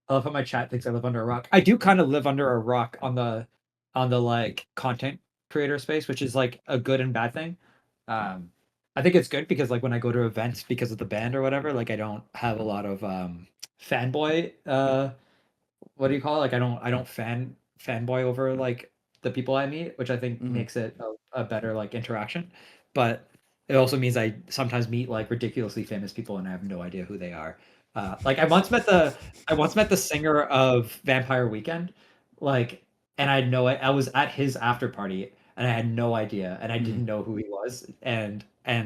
I love how my chat thinks I live under a rock. I do kind of live under a rock on the like content creator space, which is like a good and bad thing. I think it's good because like when I go to events because of the band or whatever, like I don't have a lot of fanboy what do you call it? Like I don't fanboy over like the people I meet, which I think makes it a better like interaction. But it also means I sometimes meet like ridiculously famous people and I have no idea who they are. Like I once met the singer of Vampire Weekend, like, and I know it. I was at his after party and I had no idea and I didn't know who he was and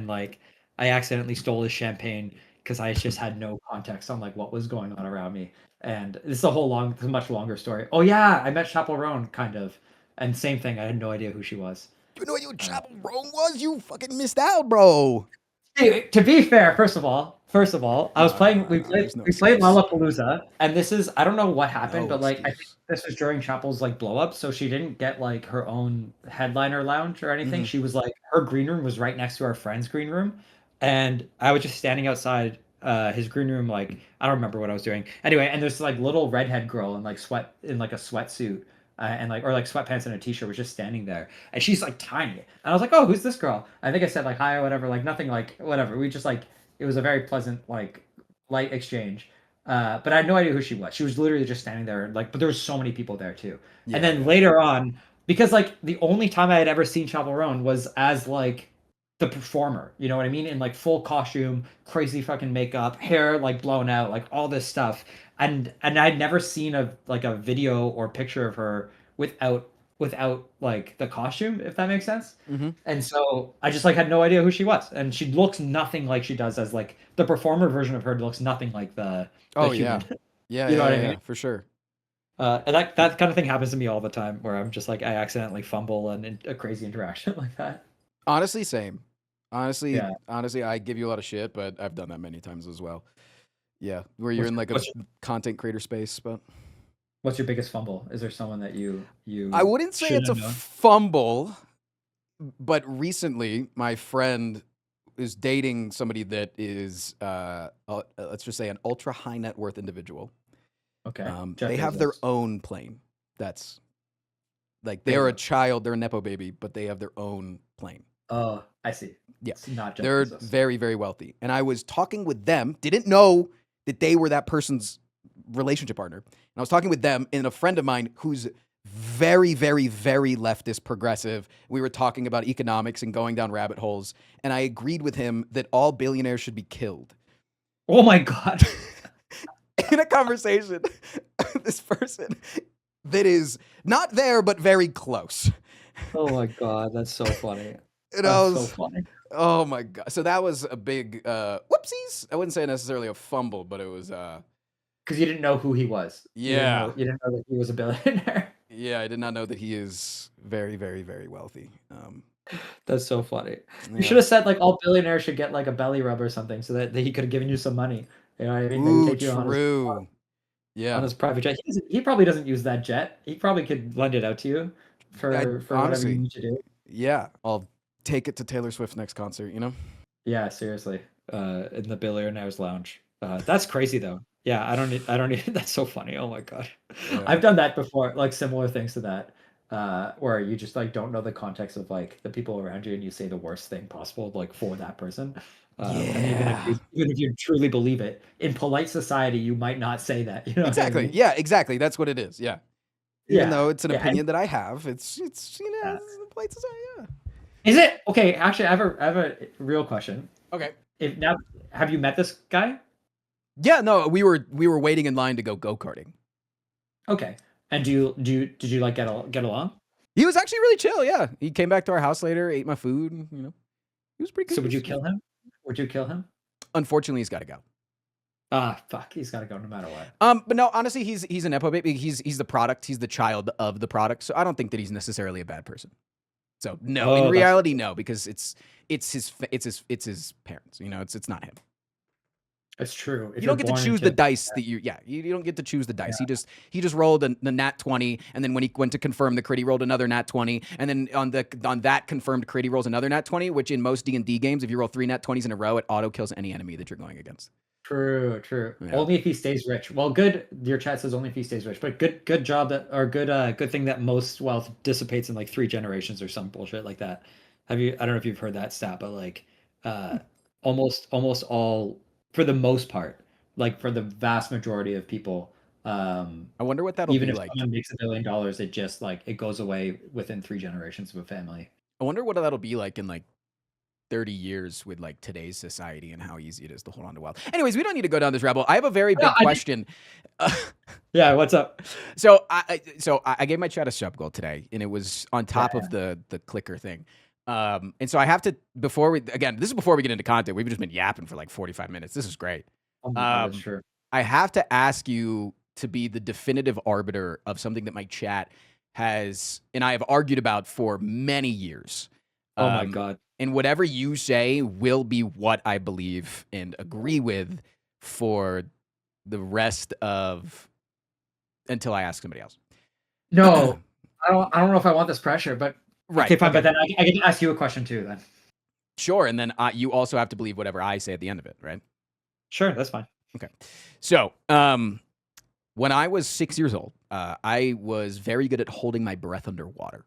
like I accidentally stole his champagne because I just had no context on like what was going on around me. And it's a much longer story. Oh yeah, I met Chappell Roan kind of, and same thing. I had no idea who she was. You know what you Chappell Roan was? You fucking missed out, bro. Hey, to be fair, first of all, I was playing. We played excuse. Lollapalooza, and this is I don't know what happened, No but like I think excuse. this was during Chappell's like blow up, so she didn't get like her own headliner lounge or anything. She was like her green room was right next to our friend's green room, and I was just standing outside his green room like I don't remember what I was doing. Anyway, and there's like little redhead girl in like a sweatsuit. And like or like sweatpants and a t-shirt was just standing there and she's like tiny and I was like, oh, who's this girl? I think I said like hi or whatever, like nothing, like whatever, we just like it was a very pleasant like light exchange, but I had no idea who she was. She was literally just standing there like, but there was so many people there too. And then later on, because like the only time I had ever seen Chappell Roan was as like the performer, you know what I mean, in like full costume, crazy fucking makeup, hair like blown out, like all this stuff, and I'd never seen a video or picture of her without like the costume, if that makes sense. And so I just like had no idea who she was, and she looks nothing like she does as like the performer version of her looks nothing like the human. Yeah, you know what I mean? For sure. And that kind of thing happens to me all the time, where I'm just like I accidentally fumble and a crazy interaction like that. Honestly, same. Honestly, I give you a lot of shit, but I've done that many times as well. Yeah, where you're in like a content creator space, but what's your biggest fumble? Is there someone that you I wouldn't say it's a fumble, but recently my friend is dating somebody that is let's just say an ultra high net worth individual. Okay. They have their own plane. That's like they're a child, they're a nepo baby, but they have their own plane. Oh, I see. Yeah, it's not just they're very, very wealthy. And I was talking with them, didn't know that they were that person's relationship partner. And I was talking with them and a friend of mine who's very, very, very leftist progressive. We were talking about economics and going down rabbit holes. And I agreed with him that all billionaires should be killed. Oh my God. In a conversation, this person that is not there, but very close. Oh my God, that's so funny. That's so funny. Oh my God. So that was a big whoopsies. I wouldn't say necessarily a fumble, but it was because you didn't know who he was. Yeah. You didn't know that he was a billionaire. Yeah, I did not know that he is very, very, very wealthy. That's so funny. You should have said like all billionaires should get like a belly rub or something so that he could have given you some money. You know what I mean? Ooh, take you true. On his private jet. He probably doesn't use that jet. He probably could lend it out to you for honestly, whatever you need to do. Yeah, I'll take it to Taylor Swift's next concert, you know? Yeah, seriously. In the billionaire's lounge. That's crazy though. Yeah, I don't need that's so funny. Oh my God. Yeah. I've done that before, like similar things to that. where you just like don't know the context of like the people around you and you say the worst thing possible like for that person. And even if you truly believe it, in polite society, you might not say that. You know Exactly. what I mean? Yeah, exactly. That's what it is. Yeah. Even though it's an yeah. opinion that I have, it's Yeah. it's a polite society. Yeah. Is it okay? Actually, I have a real question. Okay. If now, have you met this guy? Yeah. No, we were waiting in line to go karting. Okay. And did you like get along? He was actually really chill. Yeah. He came back to our house later, ate my food. You know, he was pretty good. So would you kill him? Would you kill him? Unfortunately, he's got to go. Ah, fuck. He's got to go no matter what. But no, honestly, he's an Nepo baby. He's the product. He's the child of the product. So I don't think that he's necessarily a bad person. So no, in reality, no, because it's his parents. You know, it's not him. It's true. You don't get to choose the dice that you don't get to choose the dice. Yeah. He just rolled the nat 20, and then when he went to confirm the crit, he rolled another nat 20, and then on that confirmed crit, he rolls another nat 20, which in most D&D games, if you roll 3 nat 20s in a row, it auto kills any enemy that you're going against. True. Yeah. Only if he stays rich. Well, good. Your chat says only if he stays rich, but good job good thing that most wealth dissipates in like 3 generations or some bullshit like that. I don't know if you've heard that stat, but like almost all, for the most part, like for the vast majority of people, I wonder what that'll even be if like. someone makes $1 billion, it just like it goes away within 3 generations of a family. I wonder what that'll be like in like 30 years with like today's society and how easy it is to hold on to wealth. Anyways, we don't need to go down this rabbit hole. I have a very big question. Yeah, what's up? So I gave my chat a sub goal today, and it was on top of the clicker thing. And so I have to, this is before we get into content. We've just been yapping for like 45 minutes. This is great. That's true. I have to ask you to be the definitive arbiter of something that my chat has, and I have argued about for many years. Oh my God. And whatever you say will be what I believe and agree with for the rest of, until I ask somebody else. No, I don't know if I want this pressure, but right. Okay, fine. But then I can ask you a question too then. Sure. And then you also have to believe whatever I say at the end of it, right? Sure, that's fine. Okay. So, when I was 6 years old, I was very good at holding my breath underwater.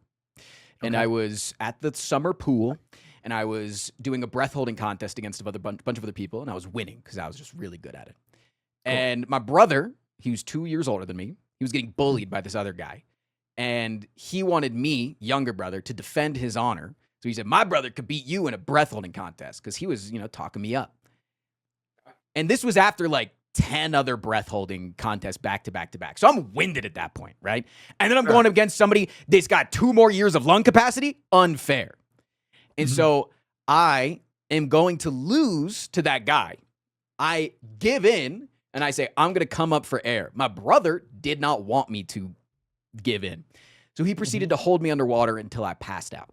And I was at the summer pool, and I was doing a breath holding contest against a bunch of other people, and I was winning because I was just really good at it. Cool. And my brother, he was 2 years older than me, he was getting bullied by this other guy. And he wanted me, younger brother, to defend his honor. So he said, my brother could beat you in a breath holding contest because he was, talking me up. And this was after like 10 other breath holding contests back to back to back. So I'm winded at that point, right? And then I'm going against somebody that's got 2 more years of lung capacity. Unfair. And so I am going to lose to that guy. I give in and I say, I'm going to come up for air. My brother did not want me to give in. So he proceeded to hold me underwater until I passed out.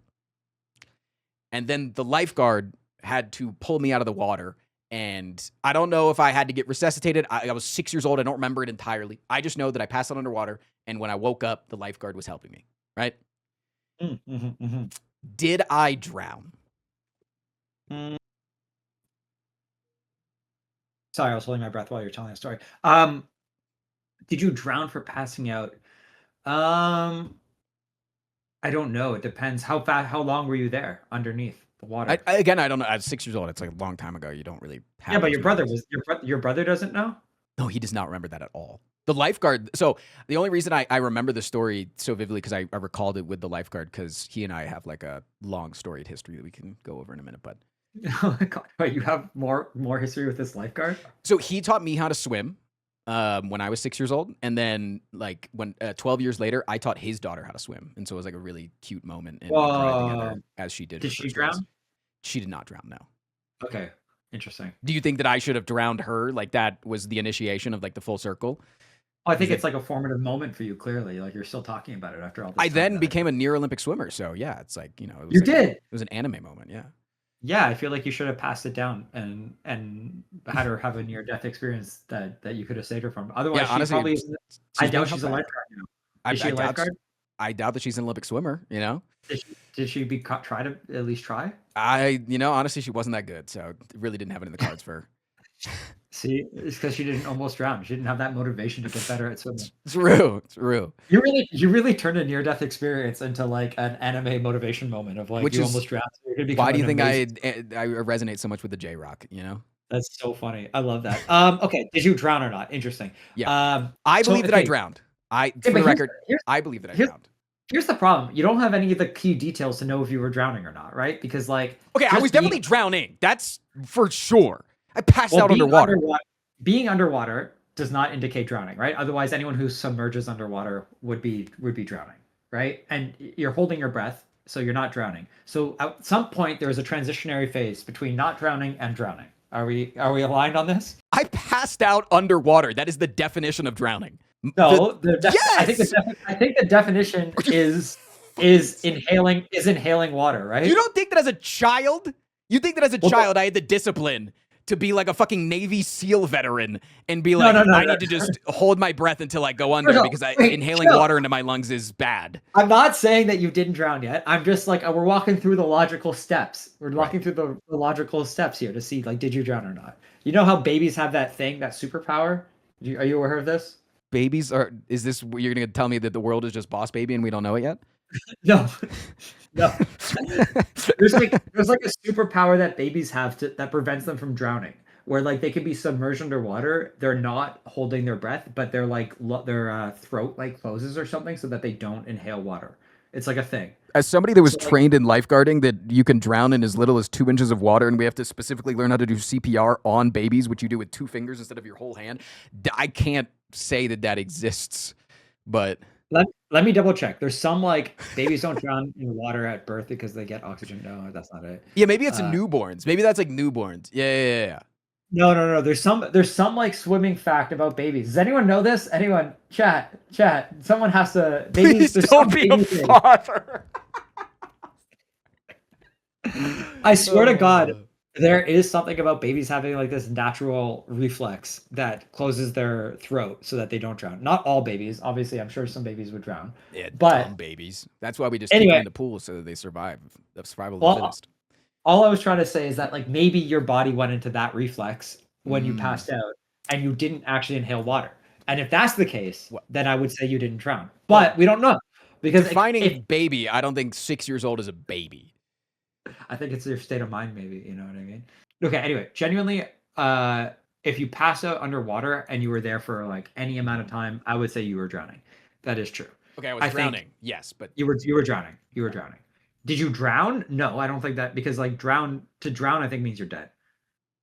And then the lifeguard had to pull me out of the water. And I don't know if I had to get resuscitated. I was 6 years old. I don't remember it entirely. I just know that I passed out underwater. And when I woke up, the lifeguard was helping me, right? Did I drown? Sorry, I was holding my breath while you're telling the story. Did you drown for passing out? I don't know. It depends. How long were you there underneath the water? I don't know. I was 6 years old. It's like a long time ago. You don't really have. Yeah, but your brother doesn't know? No, he does not remember that at all. The lifeguard. So the only reason I remember the story so vividly because I recalled it with the lifeguard because he and I have like a long storied history that we can go over in a minute. But oh my God, wait, you have more history with this lifeguard? So he taught me how to swim when I was 6 years old, and then like when 12 years later, I taught his daughter how to swim, and so it was like a really cute moment. And we cried together as she did. Did she drown? She did not drown. No. Okay, interesting. Do you think that I should have drowned her? Like that was the initiation of like the full circle? Well, I think it's like a formative moment for you. Clearly, like you're still talking about it after all this. I then became a near Olympic swimmer, so yeah, it's like it was you like did. It was an anime moment, yeah. Yeah, I feel like you should have passed it down and had her have a near death experience that you could have saved her from. Otherwise, yeah, honestly, she probably isn't. I doubt she's a lifeguard now. Is she a lifeguard? I doubt that she's an Olympic swimmer. Did she try to at least try? Honestly, she wasn't that good, so it really didn't have it in the cards for her. See, it's because she didn't almost drown. She didn't have that motivation to get better at swimming. True. You really turned a near-death experience into like an anime motivation moment of like Which you is almost drowned. So you're gonna become Why do you an think amazing- I resonate so much with the J Rock? You know? That's so funny. I love that. Okay, did you drown or not? Interesting. Yeah. I believe that I drowned. For but the record, here's- I believe that I here's- drowned. Here's the problem. You don't have any of the key details to know if you were drowning or not, right? Because like Okay, I just was definitely being- drowning. That's for sure. I passed out being underwater. Being underwater does not indicate drowning, right? Otherwise, anyone who submerges underwater would be drowning, right? And you're holding your breath, so you're not drowning. So at some point, there is a transitionary phase between not drowning and drowning. Are we aligned on this? I passed out underwater. That is the definition of drowning. No, Yes! I think the definition is inhaling water, right? You don't think that as a child? You think that as a child I had the discipline to be like a fucking Navy SEAL veteran and be like, I need to just hold my breath until I go under because inhaling water into my lungs is bad. I'm not saying that you didn't drown yet. I'm just like, we're walking through the logical steps. We're walking through the logical steps here to see, like, did you drown or not? You know how babies have that thing, that superpower? Are you aware of this? Babies are, is this, you're going to tell me that the world is just Boss Baby and we don't know it yet? No. There's like a superpower that babies have that prevents them from drowning, where like they can be submerged underwater. They're not holding their breath, but they're like their throat like closes or something so that they don't inhale water. It's like a thing. As somebody that was trained in lifeguarding, that you can drown in as little as 2 inches of water, and we have to specifically learn how to do CPR on babies, which you do with 2 fingers instead of your whole hand. I can't say that exists, but let me double check. There's some like babies don't drown in water at birth because they get oxygen. No, that's not it. Yeah, maybe it's newborns. Maybe that's like newborns. Yeah. No. There's some like swimming fact about babies. Does anyone know this? Anyone? Chat. Someone has to. Babies, Please don't be a father. I swear to God, there is something about babies having like this natural reflex that closes their throat so that they don't drown. Not all babies, obviously. I'm sure some babies would drown. Yeah, but dumb babies. That's why we just keep them in the pool so that they survive. The survival of the fittest. All I was trying to say is that like maybe your body went into that reflex when you passed out and you didn't actually inhale water. And if that's the case, then I would say you didn't drown. But we don't know because defining baby, I don't think 6 years old is a baby. I think it's your state of mind, maybe. You know what I mean? Okay. Anyway, genuinely, if you pass out underwater and you were there for like any amount of time, I would say you were drowning. That is true. Okay, I was drowning. Yes, but you were drowning. You were drowning. Did you drown? No, I don't think that, because like to drown, I think means you're dead.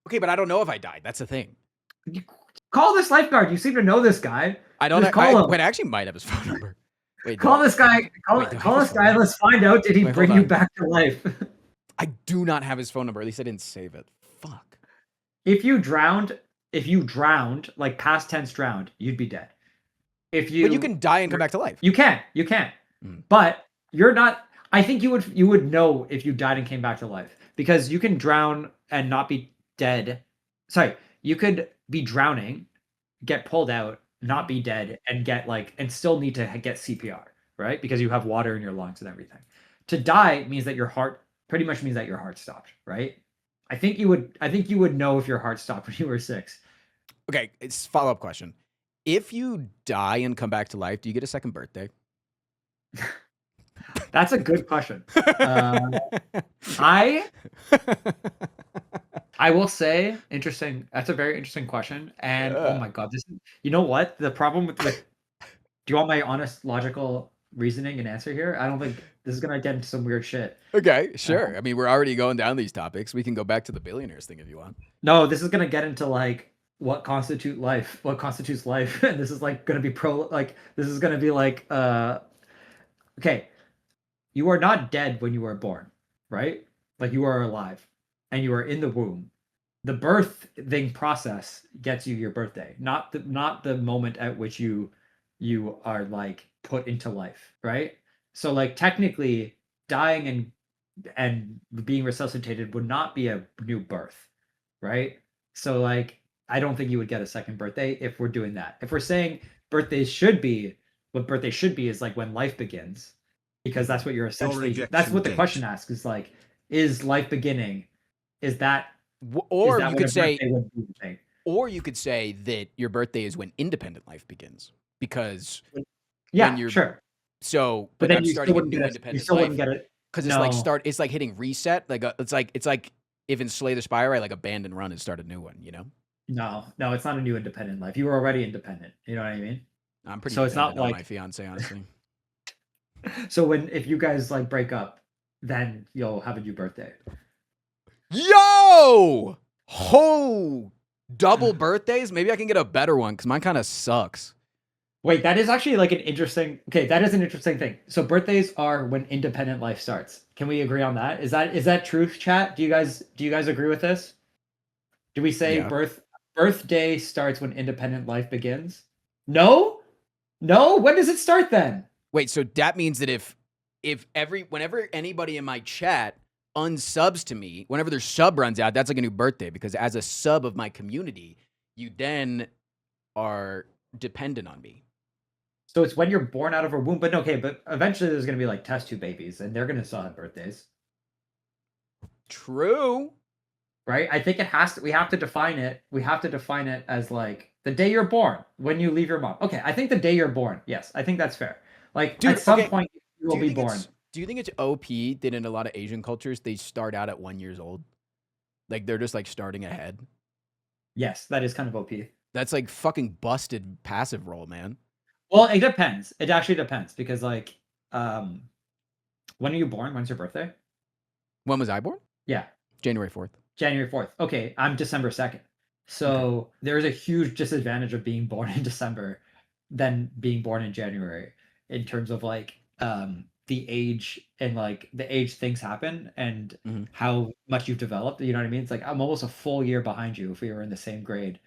Okay, but I don't know if I died. That's the thing. Call this lifeguard. You seem to know this guy. I don't know. Call him. Wait, I actually might have his phone number. Wait, call this guy. Call this guy. Let's find out. Did he bring you back to life? I do not have his phone number. At least I didn't save it. Fuck. If you drowned, like past tense drowned, you'd be dead. But you can die and come back to life. You can. But you're not. I think you would know if you died and came back to life, because you can drown and not be dead. Sorry, you could be drowning, get pulled out, not be dead, and get like, and still need to get CPR, right? Because you have water in your lungs and everything. To die means that your heart pretty much means that your heart stopped, right? I think you would know if your heart stopped when you were 6. Okay, it's a follow-up question. If you die and come back to life, do you get a second birthday? That's a good question. I will say, interesting. That's a very interesting question. And oh my God, you know what? The problem with do you want my honest, logical reasoning and answer here? I don't think this is going to get into some weird shit. Okay, sure. I mean, we're already going down these topics. We can go back to the billionaires thing if you want. No, this is going to get into like what constitutes life. And this is like going to be this is going to be like, okay. You are not dead when you are born, right? Like you are alive and you are in the womb. The birthing process gets you your birthday, not the moment at which you are like put into life, right? So like technically dying and being resuscitated would not be a new birth, right? So like I don't think you would get a second birthday if we're doing that. If we're saying what birthday should be is like when life begins. Because that's what you're essentially. That's what the question asks. Is like, is life beginning? Is that? Or you could say, or you could say that your birthday is when independent life begins, because Yeah, you're sure. so, But but then I'm you still starting a wouldn't new get it. You independent still life wouldn't get it. because it's like No. it's like hitting reset. Like it's like if in Slay the Spire, right, like abandon run and start a new one. You know, No, it's not a new independent life. You were already independent. You know what I mean? I'm pretty So it's not dependent on my like fiance, honestly. so if you guys like break up, then you'll have a new birthday. Yo, ho, double birthdays. Maybe I can get a better one because mine kind of sucks. Wait, that is actually like an interesting. Okay, that is an interesting thing. So birthdays are when independent life starts. Can we agree on that? Is that truth, chat? Do you guys agree with this? Do we say Yeah. birthday starts when independent life begins? No? No? When does it start then? Wait, so that means that if whenever anybody in my chat unsubs to me, whenever their sub runs out, that's like a new birthday, because as a sub of my community, you then are dependent on me. So it's when you're born out of a womb, but okay, but eventually there's gonna be like test tube babies, and they're gonna still have birthdays, True. right? I think it has to. We have to define it. We have to define it as like the day you're born, when you leave your mom. Okay, I think the day you're born. Yes, I think that's fair. Like Dude, at some okay, point you will be born. Do you think it's OP that in a lot of Asian cultures they start out at 1 year old? Like they're just like starting ahead. Yes, that is kind of OP. That's like fucking busted passive role, man. Well, it depends. It actually depends because like, when are you born? When's your birthday? When was I born? Yeah, January 4th. January 4th. Okay, I'm December 2nd. So there's a huge disadvantage of being born in December than being born in January in terms of like the age and like the age things happen and Mhm. how much you've developed. You know what I mean? It's like I'm almost a full year behind you if we were in the same grade.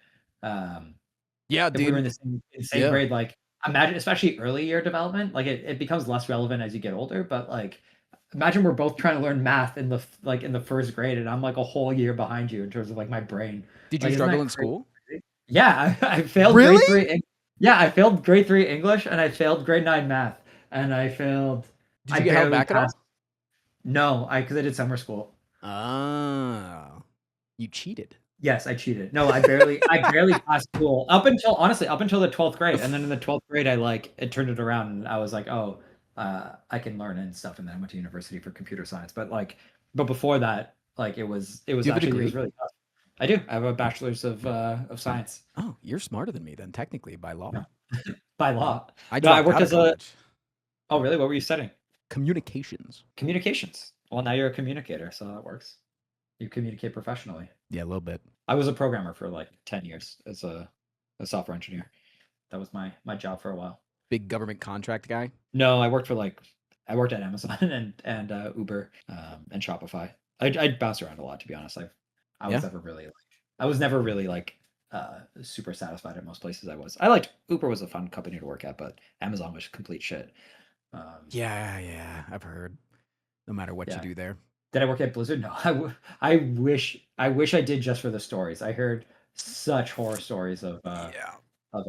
Yeah, If we were in dude. the same Yeah. grade, like imagine, especially early year development, like it becomes less relevant as you get older. But like, imagine we're both trying to learn math in the first grade, and I'm like a whole year behind you in terms of like my brain. Did you Like, isn't struggle that in crazy? school? Yeah, I failed Really? grade three. Yeah, I failed grade three English, and I failed grade nine math, and I failed. Did I you get held barely back at all? passed. No, because I did summer school. Oh, you cheated. Yes, I cheated. No, I barely passed school up until honestly, up until the 12th grade. And then in the 12th grade, it turned it around and I was like, oh, I can learn and stuff. And then I went to university for computer science. But before that, like it was Do you have a actually, it was degree? really tough. I do. I have a bachelor's of science Oh, you're smarter than me then, technically, by law. No. by law. I No, I dropped worked out of as a, college. oh really? What were you studying? Communications. Communications. Well, now you're a communicator, so that works. You communicate professionally. Yeah, a little bit. I was a programmer for like 10 years as a software engineer. That was my job for a while. Big government contract guy. No, I worked at Amazon and Uber and Shopify. I bounced around a lot, to be honest. I was Yeah. never really like super satisfied at most places I was. I liked Uber was a fun company to work at, but Amazon was complete shit. Yeah, I've heard. No matter what you Yeah. do there. Did I work at Blizzard? No. I wish I did just for the stories. I heard such horror stories of Yeah. it. I've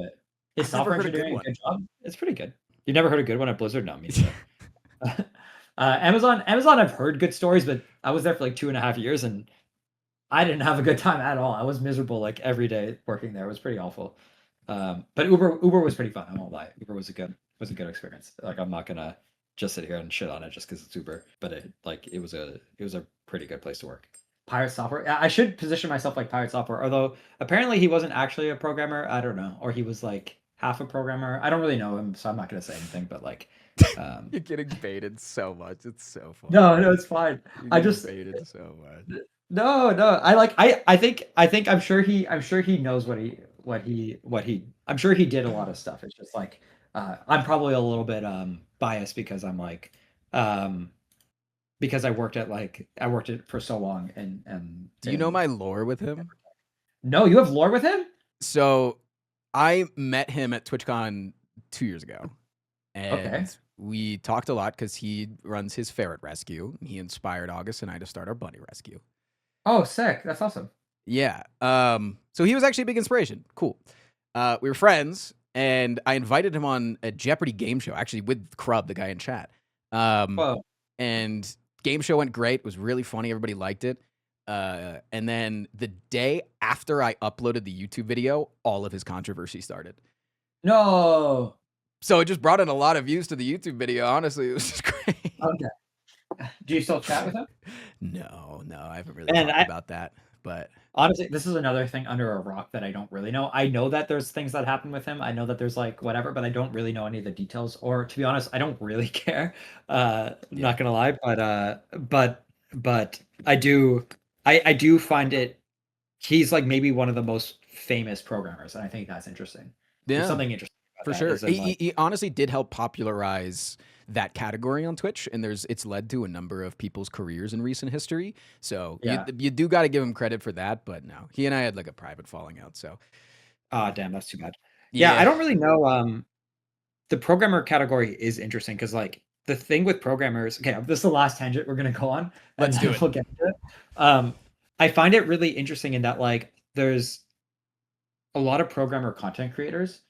Is never software heard a good engineering a one. good job? It's pretty good. You never heard a good one at Blizzard? No, me neither. Amazon, I've heard good stories, but I was there for like 2.5 years and I didn't have a good time at all. I was miserable like every day working there. It was pretty awful. But Uber was pretty fun. I won't lie. Uber was a good experience. Like I'm not gonna just sit here and shit on it just because it's Uber, but it was a pretty good place to work. Pirate Software. I should position myself like Pirate Software, although apparently he wasn't actually a programmer. I don't know, or he was like half a programmer. I don't really know him, so I'm not gonna say anything. But like, You're getting baited so much. It's so funny. no, it's fine. You're getting baited so much. No. I think I'm sure he knows what he I'm sure he did a lot of stuff. It's just like I'm probably a little bit biased because I'm like because I worked it for so long and Do you know my lore with him? No, you have lore with him? So I met him at TwitchCon 2 years ago. And we talked a lot because he runs his ferret rescue. He inspired August and I to start our bunny rescue. Oh, sick. That's awesome. Yeah. So he was actually a big inspiration. Cool. We were friends, and I invited him on a Jeopardy game show, actually with Krub, the guy in chat. Whoa. And game show went great. It was really funny. Everybody liked it. And then the day after I uploaded the YouTube video, all of his controversy started. No. So it just brought in a lot of views to the YouTube video. Honestly, it was just great. Okay. Do you still chat with him? No, I haven't really talked about that. But honestly, this is another thing under a rock that I don't really know. I know that there's things that happen with him. I know that there's like whatever, but I don't really know any of the details. Or to be honest, I don't really care. Not gonna lie, but I do find it. He's like maybe one of the most famous programmers, and I think that's interesting. Yeah, there's something interesting about for that, sure. He honestly did help popularize that category on Twitch, and it's led to a number of people's careers in recent history. So you do got to give him credit for that. But no, he and I had like a private falling out. So, damn, that's too bad. Yeah, I don't really know. The programmer category is interesting because like the thing with programmers. Okay, this is the last tangent we're gonna go on. Let's do it. We'll get to it. I find it really interesting in that like there's a lot of programmer content creators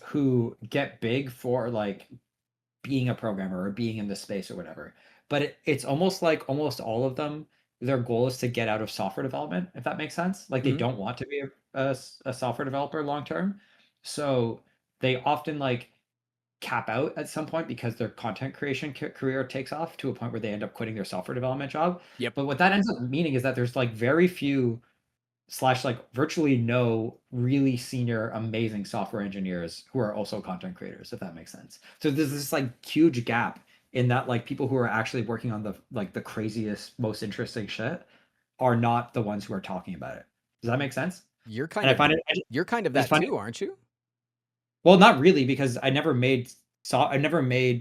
who get big for like being a programmer or being in the space or whatever. But it's almost like almost all of them, their goal is to get out of software development, if that makes sense. Like they don't want to be a software developer long term. So they often like cap out at some point because their content creation career takes off to a point where they end up quitting their software development job. Yep. But what that ends up meaning is that there's like very few / like virtually no really senior amazing software engineers who are also content creators, if that makes sense. So there's this like huge gap in that like people who are actually working on the craziest, most interesting shit are not the ones who are talking about it. Does that make sense? You're kind of that too, aren't you? Well, not really, because I never made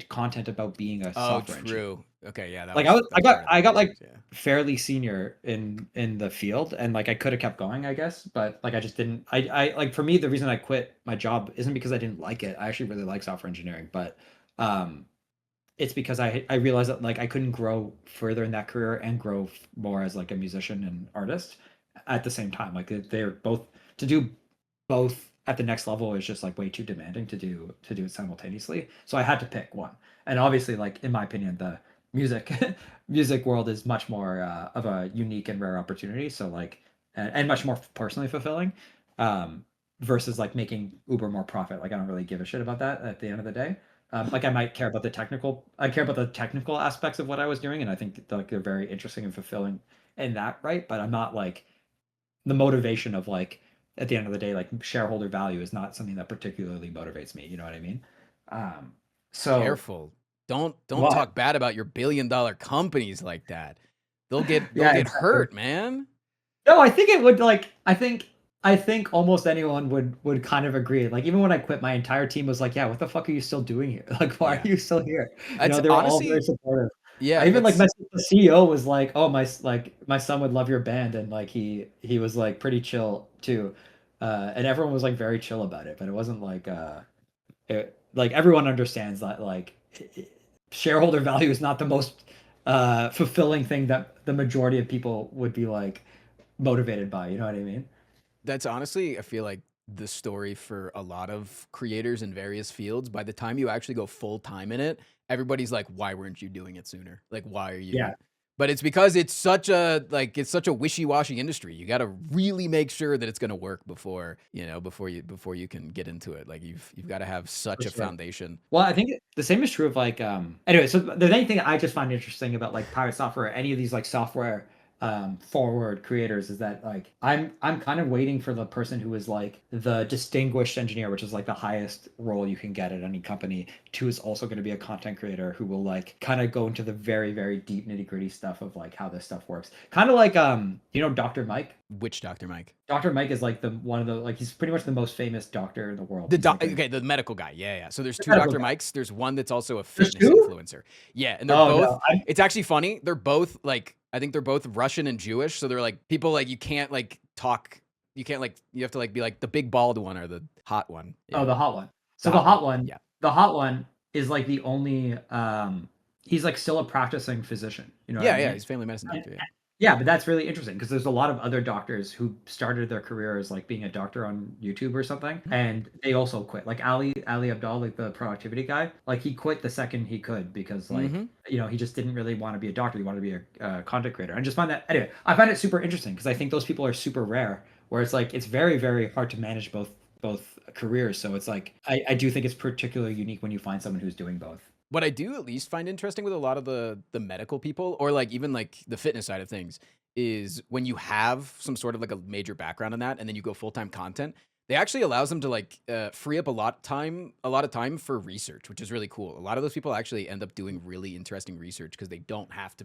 content about being a software engineer. True. Okay, yeah. Like I got like fairly senior in the field, and like I could have kept going, I guess, but like I just didn't. I like for me the reason I quit my job isn't because I didn't like it. I actually really like software engineering, but it's because I realized that like I couldn't grow further in that career and grow more as like a musician and artist at the same time. Like they're both to do both at the next level is just like way too demanding to do it simultaneously. So I had to pick one. And obviously, like in my opinion, the music world is much more of a unique and rare opportunity. So like and much more personally fulfilling versus like making Uber more profit. Like I don't really give a shit about that at the end of the day. Like I might care about the technical. I care about the technical aspects of what I was doing, and I think like they're very interesting and fulfilling in that, right? But I'm not like the motivation of like at the end of the day, like shareholder value is not something that particularly motivates me. You know what I mean? So careful. Don't talk bad about your billion-dollar companies like that. They'll get hurt, man. No, I think it would like I think almost anyone would kind of agree. Like even when I quit, my entire team was like, "Yeah, what the fuck are you still doing here? Like, why are you still here?" You know, they were all very supportive. Yeah, I even like the CEO was like, "Oh, my son would love your band," and like he was like pretty chill too, and everyone was like very chill about it. But it wasn't like like everyone understands that like shareholder value is not the most fulfilling thing that the majority of people would be like motivated by. You know what I mean? That's honestly, I feel like the story for a lot of creators in various fields. By the time you actually go full time in it, everybody's like, "Why weren't you doing it sooner? Like, why are you?" Yeah. But it's because it's such a wishy-washy industry. You got to really make sure that it's going to work before you can get into it. Like you've got to have such a foundation. Well, I think the same is true of like anyway, so the main thing I just find interesting about like pirate software or any of these like software forward creators is that like I'm kind of waiting for the person who is like the distinguished engineer, which is like the highest role you can get at any company, who is also going to be a content creator who will like kind of go into the very, very deep nitty-gritty stuff of like how this stuff works. Kind of like you know Dr. Mike? Which Dr. Mike? Dr. Mike is like he's pretty much the most famous doctor in the world. The medical guy. Yeah. So there's two Dr. Mikes. There's one that's also a fitness influencer. Yeah, and they're both. No, it's actually funny. They're both like I think they're both Russian and Jewish. So they're like people like you can't like talk. You can't like you have to like be like the big bald one or the hot one. Yeah. Oh, the hot one. So the hot one. Yeah. The hot one is like the only. He's like still a practicing physician. You know. Yeah, yeah. He's family medicine doctor. Yeah. Yeah, but that's really interesting because there's a lot of other doctors who started their career as like being a doctor on YouTube or something, and they also quit. Like Ali Abdal, like the productivity guy, like he quit the second he could because like he just didn't really want to be a doctor. He wanted to be a content creator. I just find that anyway. I find it super interesting because I think those people are super rare. Where it's like it's very very hard to manage both careers. So it's like I do think it's particularly unique when you find someone who's doing both. What I do at least find interesting with a lot of the medical people, or like even like the fitness side of things, is when you have some sort of like a major background in that, and then you go full-time content, they actually allows them to like free up a lot of time for research, which is really cool. A lot of those people actually end up doing really interesting research because they don't have to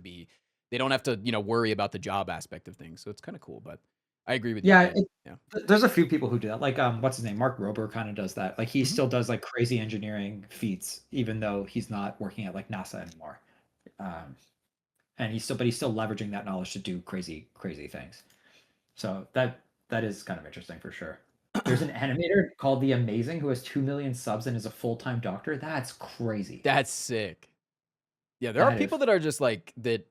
worry about the job aspect of things. So it's kind of cool. But I agree with you. Yeah, Yeah. there's a few people who do that. Like, what's his name? Mark Rober kind of does that. Like, he still does like crazy engineering feats, even though he's not working at like NASA anymore. Um, and but he's still leveraging that knowledge to do crazy, crazy things. So that is kind of interesting for sure. There's an animator called The Amazing who has 2 million subs and is a full-time doctor. That's crazy. That's sick. Yeah, there are That people is that are just like that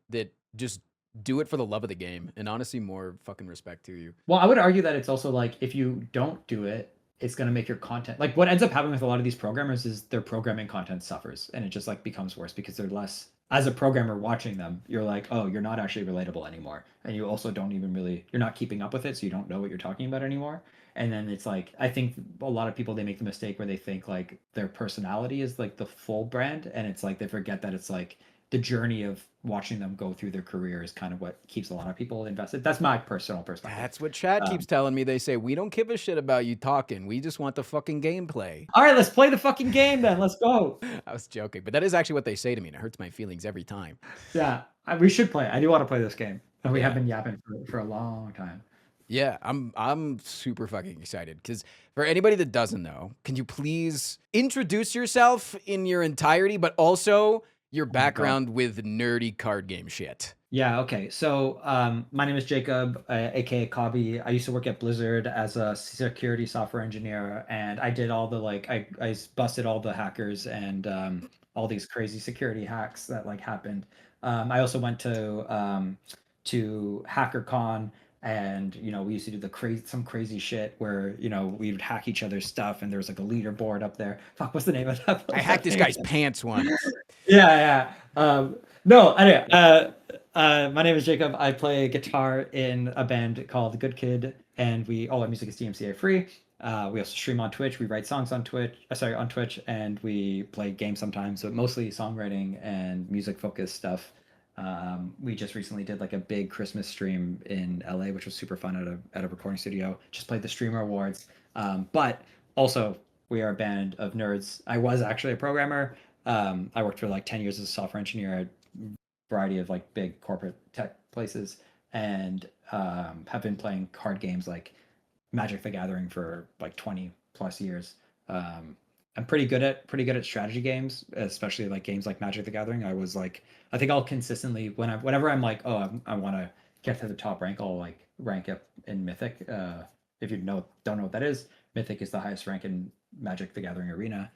just do it for the love of the game, and honestly, more fucking respect to you. Well, I would argue that it's also like if you don't do it, it's going to make your content like what ends up happening with a lot of these programmers is their programming content suffers and it just like becomes worse because they're less as a programmer watching them, you're like, oh, you're not actually relatable anymore. And you also don't even really you're not keeping up with it, so you don't know what you're talking about anymore. And then it's like I think a lot of people they make the mistake where they think like their personality is like the full brand and it's like they forget that it's like the journey of watching them go through their career is kind of what keeps a lot of people invested. That's my personal perspective. That's what Chad keeps telling me. They say, we don't give a shit about you talking. We just want the fucking gameplay. All right, let's play the fucking game then. Let's go. I was joking, but that is actually what they say to me, and it hurts my feelings every time. Yeah, we should play. I do want to play this game. And we have been yapping for a long time. Yeah, I'm super fucking excited because for anybody that doesn't know, can you please introduce yourself in your entirety, but also your background with nerdy card game shit? Yeah, okay. So my name is Jacob, aka Cobby. I used to work at Blizzard as a security software engineer, and I did all the like I busted all the hackers and all these crazy security hacks that like happened. I also went to HackerCon, and we used to do some crazy shit where we would hack each other's stuff, and there was like a leaderboard up there. Fuck, what's the name of that? I hacked this guy's pants once. Yeah. No, anyway, my name is Jacob. I play guitar in a band called Good Kid, and all our music is DMCA free. We also stream on Twitch. We write songs on Twitch. On Twitch, and we play games sometimes, but mostly songwriting and music-focused stuff. We just recently did like a big Christmas stream in LA, which was super fun at a recording studio. Just played the Streamer Awards. But also, we are a band of nerds. I was actually a programmer. I worked for like 10 years as a software engineer at a variety of like big corporate tech places, and have been playing card games like Magic the Gathering for like 20 plus years. I'm pretty good at strategy games, especially like games like Magic the Gathering. I think I'll consistently whenever I'm like, oh, I want to get to the top rank, I'll like rank up in Mythic. If you don't know what that is, Mythic is the highest rank in Magic the Gathering arena.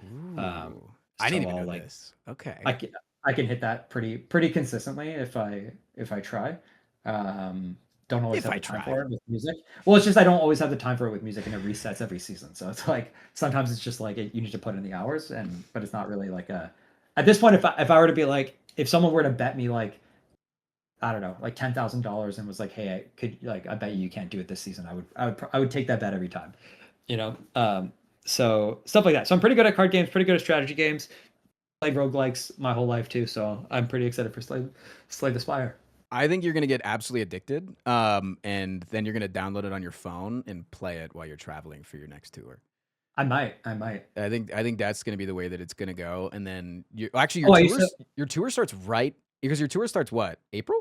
I didn't even I'll, know like, this. Okay. I can hit that pretty consistently if I try. Don't always If have I the time try. for it with music. Well, it's just I don't always have the time for it with music, and it resets every season. So it's like sometimes it's just like you need to put in the hours, but it's not really like a. At this point, if I were to be like, if someone were to bet me like, I don't know, like $10,000 and was like, hey, I bet you can't do it this season, I would take that bet every time. So stuff like that. So I'm pretty good at card games, pretty good at strategy games. Played roguelikes my whole life too, so I'm pretty excited for Slay the Spire. I think you're gonna get absolutely addicted, and then you're gonna download it on your phone and play it while you're traveling for your next tour. I might. I think that's gonna be the way that it's gonna go, and then your tour starts right because your tour starts what, April?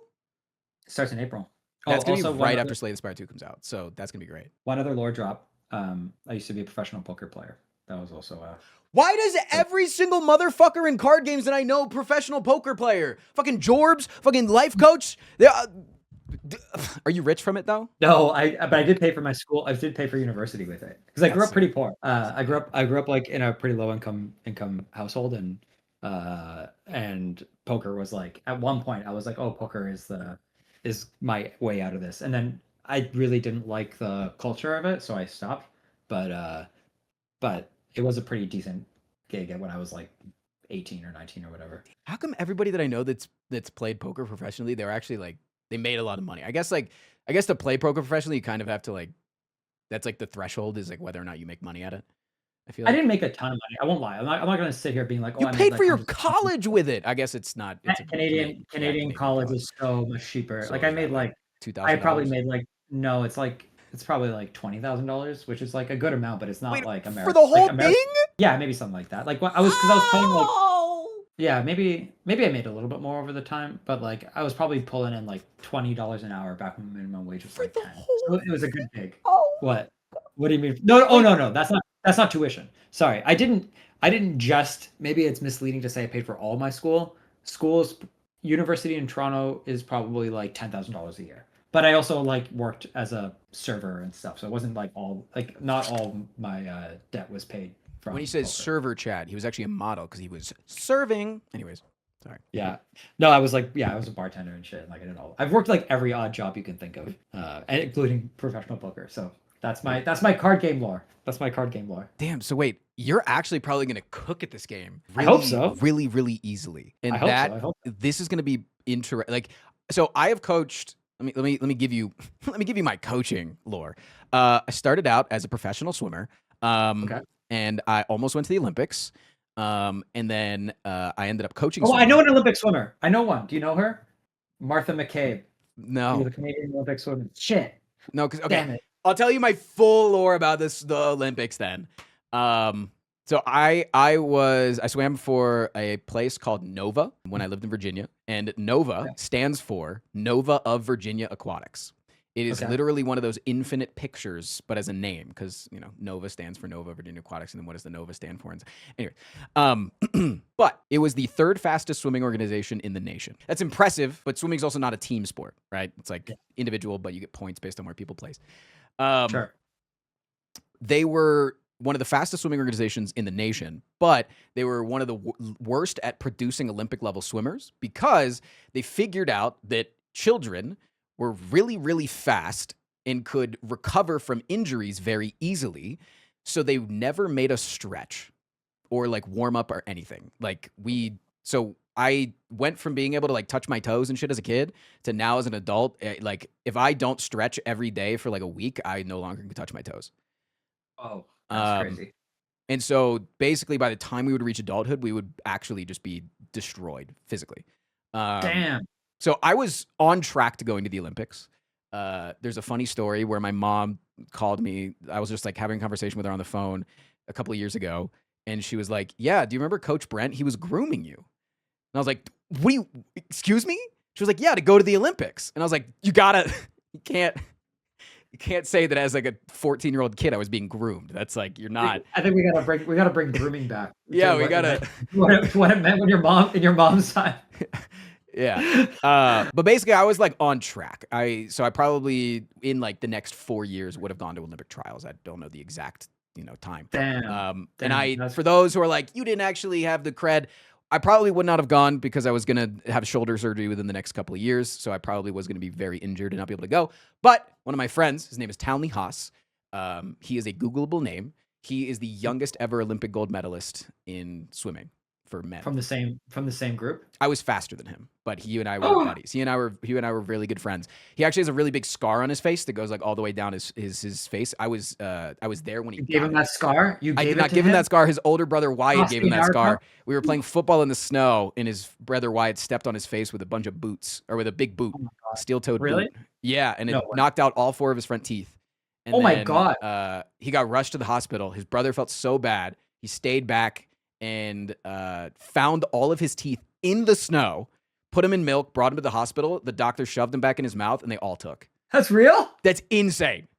It starts in April. That's gonna also be right after Slay the Spire 2 comes out, so that's gonna be great. One other lore drop. I used to be a professional poker player. That was also Why does every single motherfucker in card games that I know professional poker player? Fucking Jorbs, fucking life coach. Are you rich from it though? No, but I did pay for my school. I did pay for university with it because I grew up pretty poor. I grew up like in a pretty low income household, and poker was like at one point I was like, oh, poker is the is my way out of this. And then I really didn't like the culture of it, so I stopped. But it was a pretty decent gig when I was like 18 or 19 or whatever. How come everybody that I know that's played poker professionally, they're actually like they made a lot of money? I guess to play poker professionally, you kind of have to like that's like the threshold is like whether or not you make money at it. I feel I like didn't make a ton of money. I won't lie. I'm not going to sit here being like, oh, you I made paid like for your hundreds of thousands. college with it. I guess it's not. It's a Canadian Canadian college is so much cheaper. So like is I that made like I $2,000. probably made like no, it's probably like $20,000, which is like a good amount, but it's not Wait, like American. for the whole like thing? Yeah, maybe something like that. Like because I was playing like Oh! yeah, maybe I made a little bit more over the time, but like I was probably pulling in like $20 an hour back when minimum wage was like 10. So it was a good gig. Oh. What? What do you mean? No, oh no, that's not tuition. Sorry, I didn't just. Maybe it's misleading to say I paid for all my schools. University in Toronto is probably like $10,000 a year. But I also like worked as a server and stuff, so it wasn't like not all my debt was paid from. When he says poker. server chat, he was actually a model because he was serving. Anyways, sorry. Yeah, no, I was a bartender and shit. Like I did all. I've worked like every odd job you can think of, including professional poker. So. That's my card game lore. That's my card game lore. Damn. So wait, you're actually probably gonna cook at this game. I hope so. Really, really easily. And I hope so. This is gonna be interesting. Like, so I have coached. Let me give you my coaching lore. I started out as a professional swimmer. Okay. And I almost went to the Olympics. And then I ended up coaching. Oh, swimming. I know an Olympic swimmer. I know one. Do you know her? Martha McCabe. No. The Canadian Olympic swimmer. Shit. No, because Damn it. I'll tell you my full lore about the Olympics then. So I swam for a place called Nova when I lived in Virginia, and Nova stands for Nova of Virginia Aquatics. It is literally one of those infinite pictures, but as a name, because Nova stands for Nova Virginia Aquatics, and then what does the Nova stand for? Anyway, but it was the third fastest swimming organization in the nation. That's impressive, but swimming is also not a team sport, right? It's like individual, but you get points based on where people place. Sure. They were one of the fastest swimming organizations in the nation, but they were one of the worst at producing Olympic level swimmers because they figured out that children were really, really fast and could recover from injuries very easily. So they never made us stretch or like warm up or anything. So I went from being able to like touch my toes and shit as a kid to now as an adult. Like if I don't stretch every day for like a week, I no longer can touch my toes. Oh, that's crazy. And so basically by the time we would reach adulthood, we would actually just be destroyed physically. Damn. So I was on track to going to the Olympics. There's a funny story where my mom called me. I was just like having a conversation with her on the phone a couple of years ago. And she was like, yeah, do you remember Coach Brent? He was grooming you. And I was like, excuse me? She was like, yeah, to go to the Olympics. And I was like, you can't say that as like a 14-year-old kid I was being groomed. That's like, you're not. I think we gotta bring grooming back. Yeah, we gotta. What it meant when in your mom's time. Yeah. But basically I was like on track. So I probably in like the next 4 years would have gone to Olympic trials. I don't know the exact, time. Damn. And for those who are like, you didn't actually have the cred, I probably would not have gone because I was going to have shoulder surgery within the next couple of years. So I probably was going to be very injured and not be able to go. But one of my friends, his name is Townley Haas. He is a Googleable name. He is the youngest ever Olympic gold medalist in swimming for men. From the same group? I was faster than him, but he and I were buddies. He and I were really good friends. He actually has a really big scar on his face that goes like all the way down his face. I was there when he gave him that scar. I did not give him that scar. His older brother Wyatt gave him that scar. We were playing football in the snow, and his brother Wyatt stepped on his face with a bunch of boots, or with a big boot, steel-toed boot. Yeah, and it knocked out all 4 of his front teeth. And my God! He got rushed to the hospital. His brother felt so bad, he stayed back and found all of his teeth in the snow, put him in milk, brought him to the hospital. The doctor shoved him back in his mouth, and they all took. That's real? That's insane.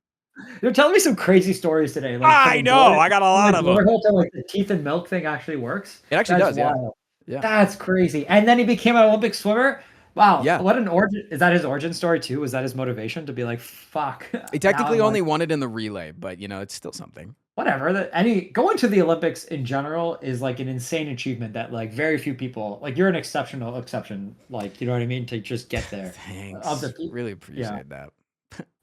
You're telling me some crazy stories today. Like, I know. I got a lot of them. Like the teeth and milk thing actually works. It actually does, wild. Yeah. That's crazy. And then he became an Olympic swimmer. Wow. Yeah. What an origin. Is that his origin story too? Was that his motivation to be like, fuck? He now technically I'm only like, won it in the relay, but you know, it's still something. whatever. Going to the Olympics in general is like an insane achievement that like very few people like. You're an exceptional exception. Like you know what I mean to just get there. Of Thanks. Really yeah, appreciate that.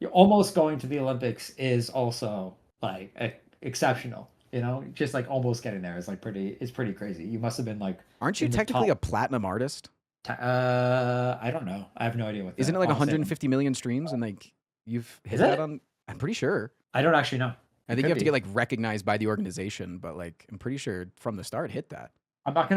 you're almost going to the Olympics is also like exceptional. You know, just like almost getting there is like pretty crazy. You must have been like Aren't you in the technically top. a platinum artist? I don't know. I have no idea what that. Isn't it like honestly, 150 million streams and like you've hit Is that it? on? I'm pretty sure. I don't actually know. I It think you could have to be. get like recognized by the organization, but like I'm pretty sure from the start hit that. I'm not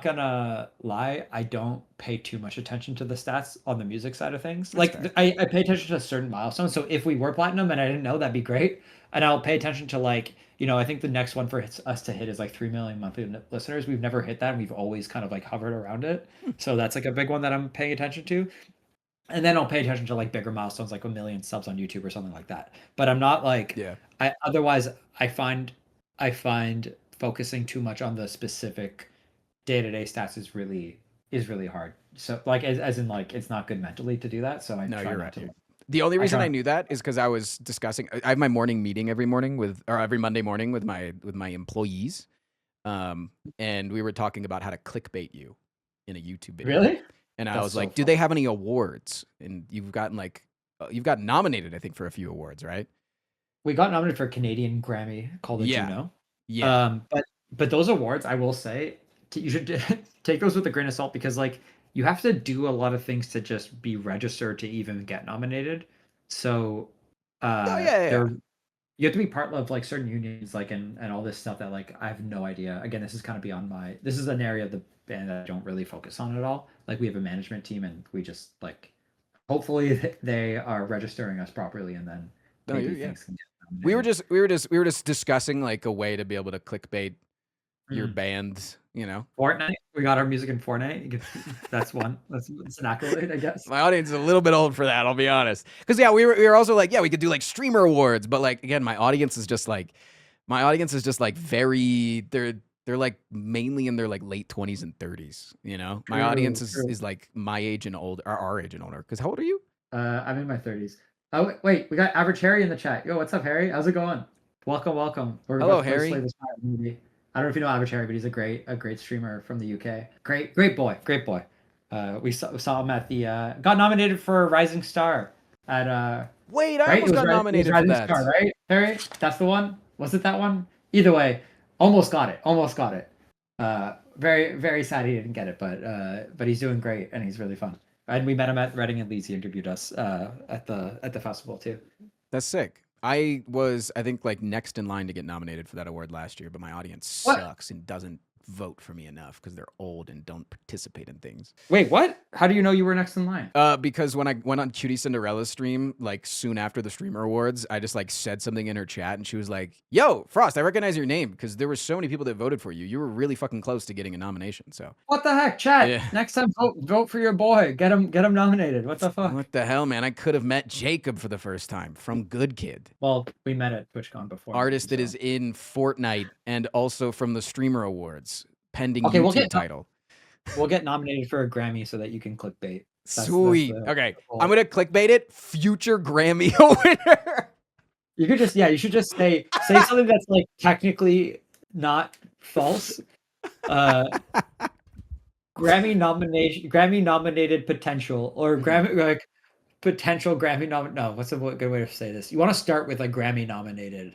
gonna lie. I don't pay too much attention to the stats on the music side of things. That's Like fair. I pay attention to certain milestones. So if we were platinum and I didn't know, that'd be great. And I'll pay attention to like, I think the next one for us to hit is like 3 million monthly listeners. We've never hit that, and we've always kind of like hovered around it. So that's like a big one that I'm paying attention to. And then I'll pay attention to like bigger milestones, like 1 million subs on YouTube or something like that. But I'm not like, Yeah. otherwise I find focusing too much on the specific day-to-day stats is really hard. So like as in like it's not good mentally to do that. So I No, try you're not right. to. The only reason try- I knew that is because I was discussing. I have my morning meeting every morning or every Monday morning with my employees, and we were talking about how to clickbait you in a YouTube video. Really? And I That's was so like, "Do fun. they have any awards?" And you've gotten nominated, I think, for a few awards, right? We got nominated for a Canadian Grammy called the Yeah. Juno. Yeah. But those awards, I will say, you should take those with a grain of salt because like you have to do a lot of things to just be registered to even get nominated. So Oh yeah. there you have to be part of like certain unions like and all this stuff that like I have no idea. Again, this is kind of beyond this is an area of the band that I don't really focus on at all. Like we have a management team and we just like hopefully they are registering us properly and then No, maybe yeah. things can get We were nominated. just discussing like a way to be able to clickbait your band. You know, Fortnite. We got our music in Fortnite. That's one. That's an accolade, I guess. my audience is a little bit old for that. I'll be honest. Because yeah, we were also like, yeah, we could do like streamer awards, but like again, my audience is just like very. They're like mainly in their like late 20s and 30s. You know, my audience is like my age and older, or our age and older. Because how old are you? I'm in my 30s. Oh wait, we got Average Harry in the chat. Yo, what's up, Harry? How's it going? Welcome. We're Hello, about to play Harry. Slay the Spire movie. I don't know if you know Average Harry, but he's a great streamer from the UK. Great boy. We saw him at the got nominated for Rising Star at Wait, I right? almost got nominated for Rising that. Star, right? Harry, that's the one. Was it that one? Either way, almost got it. Very sad he didn't get it, but he's doing great and he's really fun. And we met him at Reading and Leeds. He interviewed us at the festival too. That's sick. I think, like next in line to get nominated for that award last year, but my audience What? sucks and doesn't vote for me enough because they're old and don't participate in things. Wait, what? How do you know you were next in line? Because when I went on Cutie Cinderella's stream, like soon after the streamer awards, I just like said something in her chat and she was like, "Yo, Frost, I recognize your name because there were so many people that voted for you. You were really fucking close to getting a nomination." So What the heck, chat? Yeah. Next time, vote for your boy. Get him nominated. What the fuck? what the hell, man? I could have met Jacob for the first time from Good Kid, Well, we met at TwitchCon before. artist that so- is in Fortnite and also from the streamer awards, pending Okay, we'll YouTube get- title. We'll get nominated for a Grammy so that you can clickbait. Sweet. the Okay, goal. I'm gonna clickbait it. Future Grammy winner. You could just you should just say something that's like technically not false. Grammy nominated potential or Grammy like potential Grammy No, what's a good way to say this? You want to start with a Grammy nominated.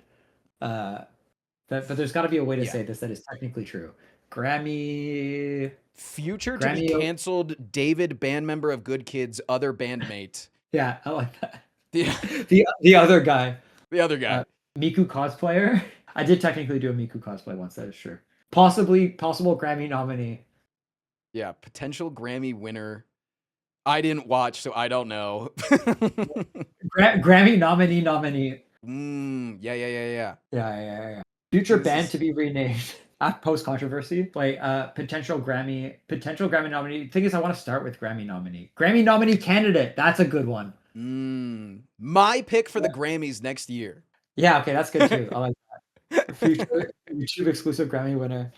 But there's got to be a way to Yeah. say this that is technically true. Grammy. Future to be Grammy- canceled. David, band member of Good Kids, other bandmate. Yeah, I like that. Yeah, The other guy. the other guy. Miku cosplayer. I did technically do a Miku cosplay once. That is true. Possible Grammy nominee. Yeah, potential Grammy winner. I didn't watch, so I don't know. Grammy nominee. Yeah. Yeah. Future This band is- to be renamed. Post controversy. Wait, potential Grammy nominee. Thing is, I want to start with Grammy nominee. Grammy nominee candidate. That's a good one. My pick for the Grammys next year. Yeah. Okay, that's good too. I like that. Future YouTube exclusive Grammy winner.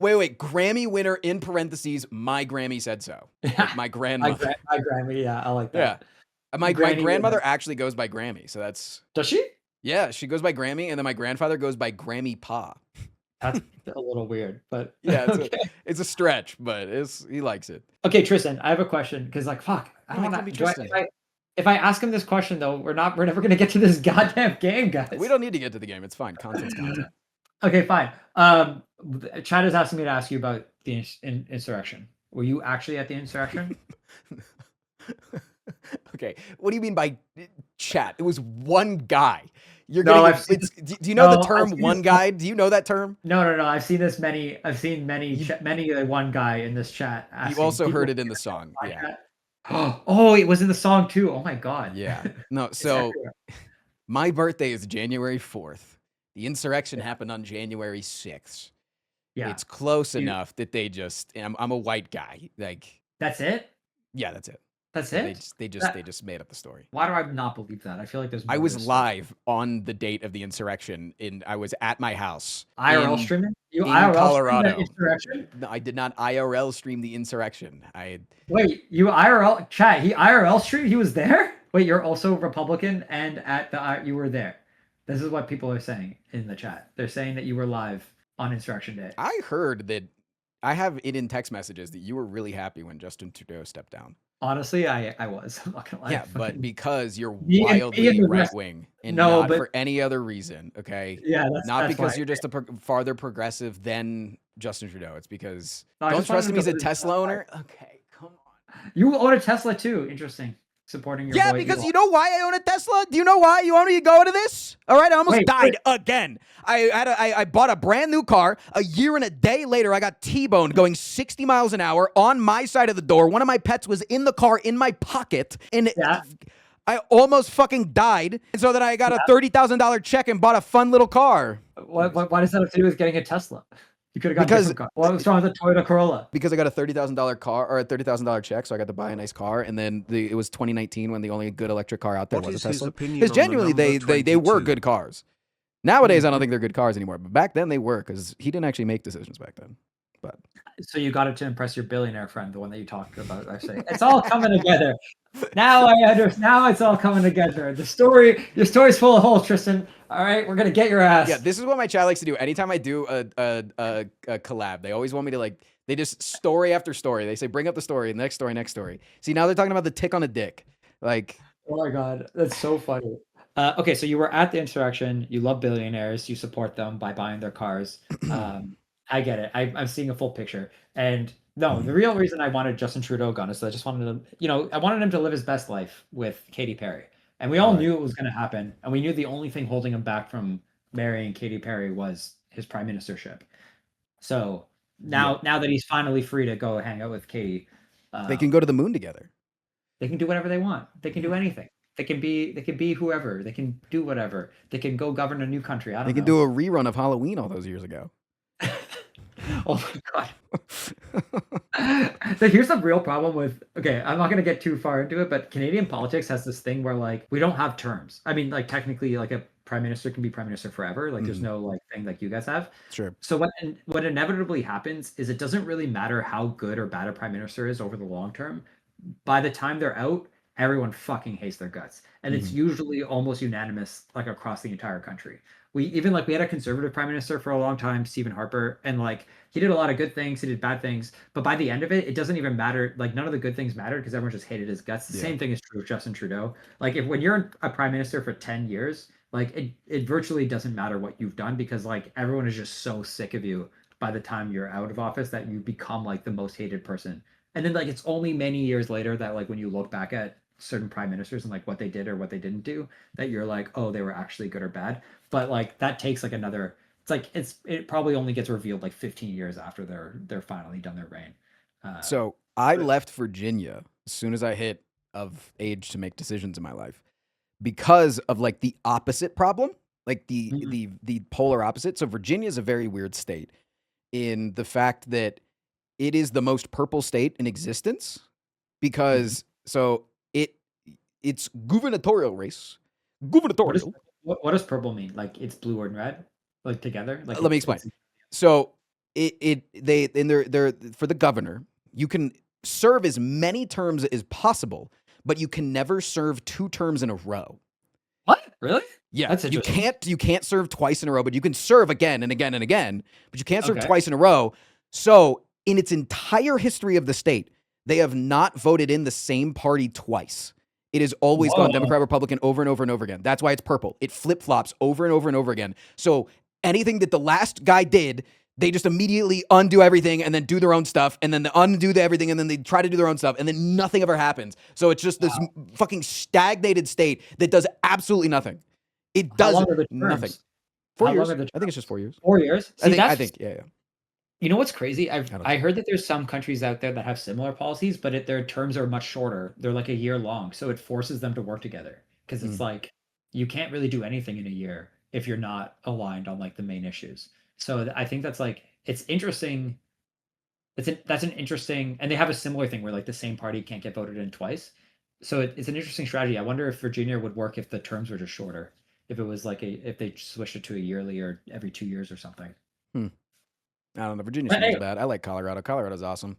Wait. Grammy winner in parentheses. My Grammy said so. Like my grandmother. My Grammy. Yeah, I like Yeah. that. My Granny grandmother winner. actually goes by Grammy. So that's, Does she? yeah, she goes by Grammy. And then my grandfather goes by Grammy Pa. That's a little weird, but Yeah, okay. it's a stretch, but he likes it. Okay, Tristan, I have a question because, like, fuck, I don't No, it want can't be to. Tristan. If I ask him this question though, we're never gonna get to this goddamn game, guys. We don't need to get to the game. It's fine. Content's content. Okay, fine. Chad is asking me to ask you about the insurrection. Were you actually at the insurrection? Okay. What do you mean by chat? It was one guy. You're No, gonna. I've seen Do you know no, the I've term seen one this- guy? Do you know that term? No. I've seen many one guy in this chat. You also heard it in the song. Yeah. Oh, it was in the song too. Oh my god. Yeah. No. It's So everywhere. my birthday is January 4th. The insurrection happened on January 6th. Yeah, It's close You- enough that they just. I'm a white guy. Like, that's it. yeah, that's it. That's They it. just made up the story. Why do I not believe that? I feel like there's. I more to was this story. live on the date of the insurrection. I was at my house. IRL in- streaming. You in IRL streamed Colorado. that insurrection? No, I did not IRL stream the insurrection. Wait, you IRL chat? He IRL streamed. He was there. Wait, you're also Republican and at the you were there. This is what people are saying in the chat. They're saying that you were live on Insurrection Day. I heard that. I have it in text messages that you were really happy when Justin Trudeau stepped down. Honestly, I was. I'm not gonna lie. Yeah, but because you're Me and wildly the right rest- wing and No, not but- for any other reason, okay? yeah, Not because why. you're just farther progressive than Justin Trudeau. It's because No, I don't just trust wanted him. to He's a go- Tesla owner. Okay, come on. You own a Tesla too. Interesting. Supporting your Yeah, boy because Elon. you know why I own a Tesla? Do you know why? You want me to go into this? All right, I almost Wait, died again. I bought a brand new car. A year and a day later, I got T-boned going 60 miles an hour on my side of the door. One of my pets was in the car in my pocket, and Yeah. I almost fucking died. And so then I got a $30,000 check and bought a fun little car Why does that have to do with getting a Tesla? You could have got Because- a different car. What was wrong with the Toyota Corolla? because I got a $30,000 car or a $30,000 check, so I got to buy a nice car. And then it was 2019 when the only good electric car out there What was is a his Tesla. opinion Because on the genuinely, number they were 22? good cars. Nowadays, I don't think they're good cars anymore. But back then, they were because he didn't actually make decisions back then. But So you got it to impress your billionaire friend, the one that you talked about. I say it's all coming together. Now I understand. Now it's all coming together. Your story's full of holes, Tristan. All right, we're gonna get your ass. yeah, this is what my chat likes to do. Anytime I do a collab, they always want me to they just story after story. They say, bring up the story, next story, next story. See, now they're talking about the tick on a dick. Like, Oh my god, that's so funny. Okay, so you were at the insurrection. You love billionaires. You support them by buying their cars. I get it. I'm seeing a full picture. And no, the real reason I wanted Justin Trudeau gone is I just wanted him, I wanted him to live his best life with Katy Perry. And we all Right. knew it was going to happen. And we knew the only thing holding him back from marrying Katy Perry was his prime ministership. So now that he's finally free to go hang out with Katy, they can go to the moon together. they can do whatever they want. They can do anything. They can be whoever. They can do whatever. They can go govern a new country. I don't They know. can do a rerun of Halloween all those years ago. Oh my god. So here's the real problem with, okay, I'm not going to get too far into it, but Canadian politics has this thing where we don't have terms. I mean, technically a prime minister can be prime minister forever. There's no thing like you guys have. Sure. So what inevitably happens is it doesn't really matter how good or bad a prime minister is over the long term. By the time they're out, everyone fucking hates their guts. And it's usually almost unanimous across the entire country. We had a conservative prime minister for a long time, Stephen Harper, and he did a lot of good things, he did bad things, but by the end of it, it doesn't even matter. None of the good things mattered because everyone just hated his guts. The same thing is true of Justin Trudeau. When you're a prime minister for 10 years, it virtually doesn't matter what you've done because everyone is just so sick of you by the time you're out of office that you become the most hated person. And then it's only many years later that when you look back at certain prime ministers and what they did or what they didn't do, that you're oh, they were actually good or bad. But that takes another, it probably only gets revealed 15 years after they're finally done their reign. So I left Virginia as soon as I hit of age to make decisions in my life because of the opposite problem, the polar opposite. So Virginia is a very weird state in the fact that it is the most purple state in existence because it's gubernatorial race. Gubernatorial. What does purple mean? It's blue and red? like together? Like Let me explain. So they're for the governor, you can serve as many terms as possible, but you can never serve 2 terms in a row. What? Really? Yeah, That's you interesting. can't serve twice in a row, but you can serve again and again and again, but you can't serve Okay. twice in a row. So in its entire history of the state, they have not voted in the same party twice. It has always gone Democrat, Republican over and over and over again. That's why it's purple. It flip-flops over and over and over again. So anything that the last guy did, they just immediately undo everything and then do their own stuff, and then they undo everything and then they try to do their own stuff, and then nothing ever happens. So it's just this fucking stagnated state that does absolutely nothing. It How does long are the nothing. terms? 4 How years. long are the I think it's just 4 years. 4 years? See, I think, yeah. You know what's crazy? don't I heard that there's some countries out there that have similar policies, but their terms are much shorter. They're like a year long, so it forces them to work together because it's like you can't really do anything in a year if you're not aligned on like the main issues. So I think that's like it's interesting. That's an interesting, and they have a similar thing where like the same party can't get voted in twice. So it's an interesting strategy. I wonder if Virginia would work if the terms were just shorter. If it was like if they switched it to a yearly or every 2 years or something. I don't know. Virginia But smells anyway. bad. I like Colorado. Colorado's awesome.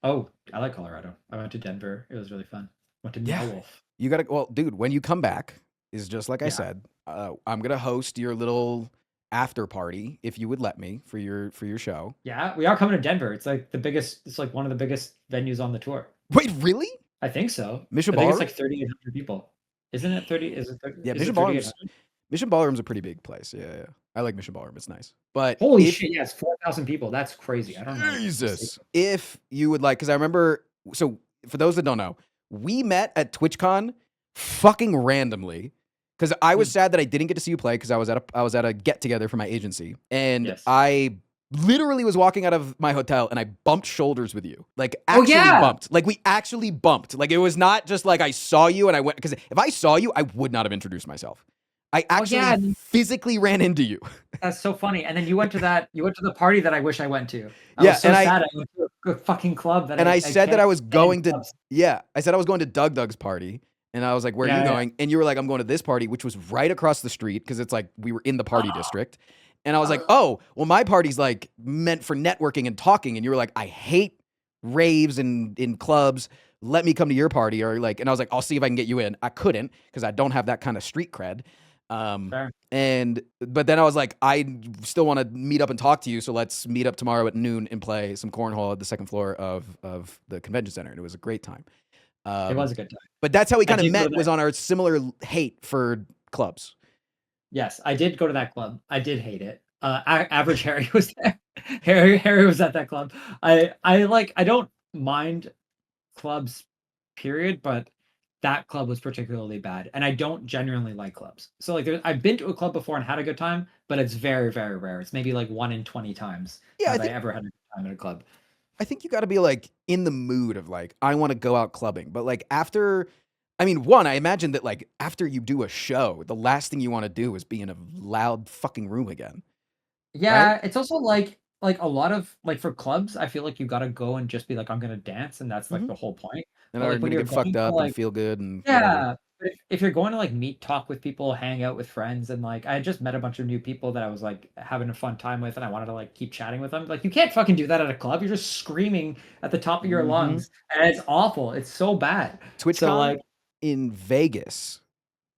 Oh, I like Colorado. I went to Denver. It was really fun. Went to Yeah. Wolf. You gotta, well, dude, when you come back, is just like I Yeah. said, I'm gonna host your little after party if you would let me for your show. Yeah, we are coming to Denver. It's like the biggest. It's like one of the biggest venues on the tour. Wait, really? I think so. Mission I think it's Ballroom? like 3,800 people. Isn't it 30? Is it 30? Yeah, is Mission it Ballroom's 3,800? Mission Ballroom's a pretty big place. Yeah. I like Mission Ballroom. It's nice. But Holy if, shit! Yes, 4,000 people. That's crazy. I don't know. Jesus. If you would like, because I remember, so for those that don't know, we met at TwitchCon fucking randomly because I was sad that I didn't get to see you play because I was at a get together for my agency, and Yes. I literally was walking out of my hotel and I bumped shoulders with you, like Oh, actually yeah. bumped, like we actually bumped, like it was not just like I saw you and I went, because if I saw you, I would not have introduced myself. I actually yeah. physically ran into you. That's so funny. And then you went to the party that I wish I went to. I Yeah, was so and sad. I went to a fucking club that And I said that I was can't going stand to, clubs. yeah, I said I was going to Doug's party. And I was like, where are Yeah, you yeah. going? And you were like, I'm going to this party, which was right across the street because it's like we were in the party district. And I was like, oh, well, my party's like meant for networking and talking. And you were like, I hate raves and in clubs. Let me come to your party. Or like, and I was like, I'll see if I can get you in. I couldn't because I don't have that kind of street cred. Fair. But then I was like, I still want to meet up and talk to you. So let's meet up tomorrow at noon and play some cornhole at the second floor of the convention center. And it was a great time. It was a good time. But that's how we I kind of did go met, to was on our similar hate for clubs. Yes, I did go to that club. I did hate it. Average Harry was there. Harry was at that club. I don't mind clubs, period, but that club was particularly bad. And I don't genuinely like clubs. So like I've been to a club before and had a good time, but it's very, very rare. It's maybe like 1 in 20 times have I ever had a good time at a club. I think you got to be like in the mood of like, I want to go out clubbing. But like after, I mean, one, I imagine that like after you do a show, the last thing you want to do is be in a loud fucking room again. Yeah, Right? it's also like a lot of like for clubs, I feel like you gotta go and just be like, I'm gonna dance, and that's like the whole point. And But I'm like when going to you're get fucked going to up and like feel good and whatever. yeah, but if you're going to like meet, talk with people, hang out with friends, and like I had just met a bunch of new people that I was like having a fun time with, and I wanted to like keep chatting with them. Like you can't fucking do that at a club. You're just screaming at the top of your lungs, and it's awful. It's so bad. TwitchCon So like in Vegas,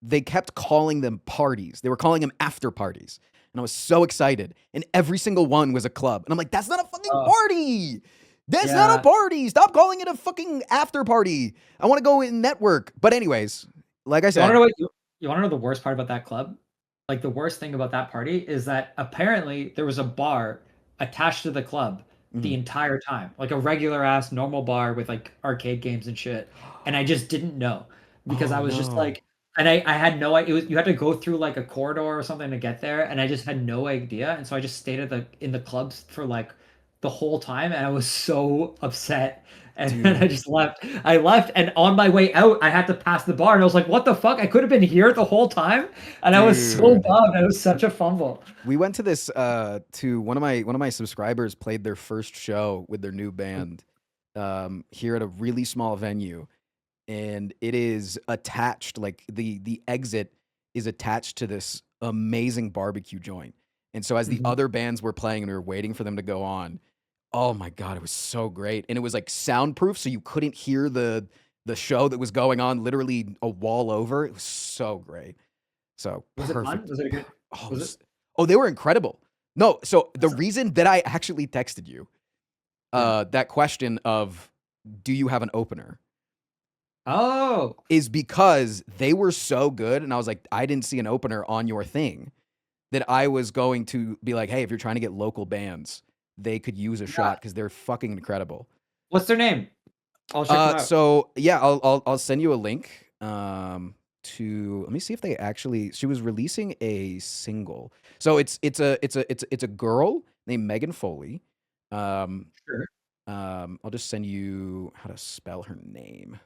they kept calling them parties. They were calling them after parties. And I was so excited. And every single one was a club. And I'm like, that's not a fucking party. That's not a party. Stop calling it a fucking after party. I want to go and network. But anyways, like I said. You want to know the worst part about that club? Like the worst thing about that party is that apparently there was a bar attached to the club the entire time. Like a regular ass normal bar with like arcade games and shit. And I just didn't know because I was just like, and I had no idea. You had to go through like a corridor or something to get there, and I just had no idea. And so I just stayed in the clubs for like the whole time, and I was so upset. And then I just left. I left, and on my way out, I had to pass the bar, and I was like, "What the fuck? I could have been here the whole time." And I was so bummed. It was such a fumble. We went to this to one of my subscribers played their first show with their new band here at a really small venue. And it is attached, like the exit is attached to this amazing barbecue joint. And so as the Mhm. other bands were playing and we were waiting for them to go on, oh my God, it was so great. And it was like soundproof, so you couldn't hear the show that was going on literally a wall over. It was so great. So Was it fun? perfect. Was it a good? Oh, Was it? they were incredible. No, so the Awesome. reason that I actually texted you that question of do you have an opener Oh, is because they were so good. And I was like, I didn't see an opener on your thing that I was going to be like, hey, if you're trying to get local bands, they could use a shot because they're fucking incredible. what's their name? I'll check them out. So yeah, I'll send you a link to let me see if they actually she was releasing a single. So it's a girl named Megan Foley. Sure. I'll just send you how to spell her name.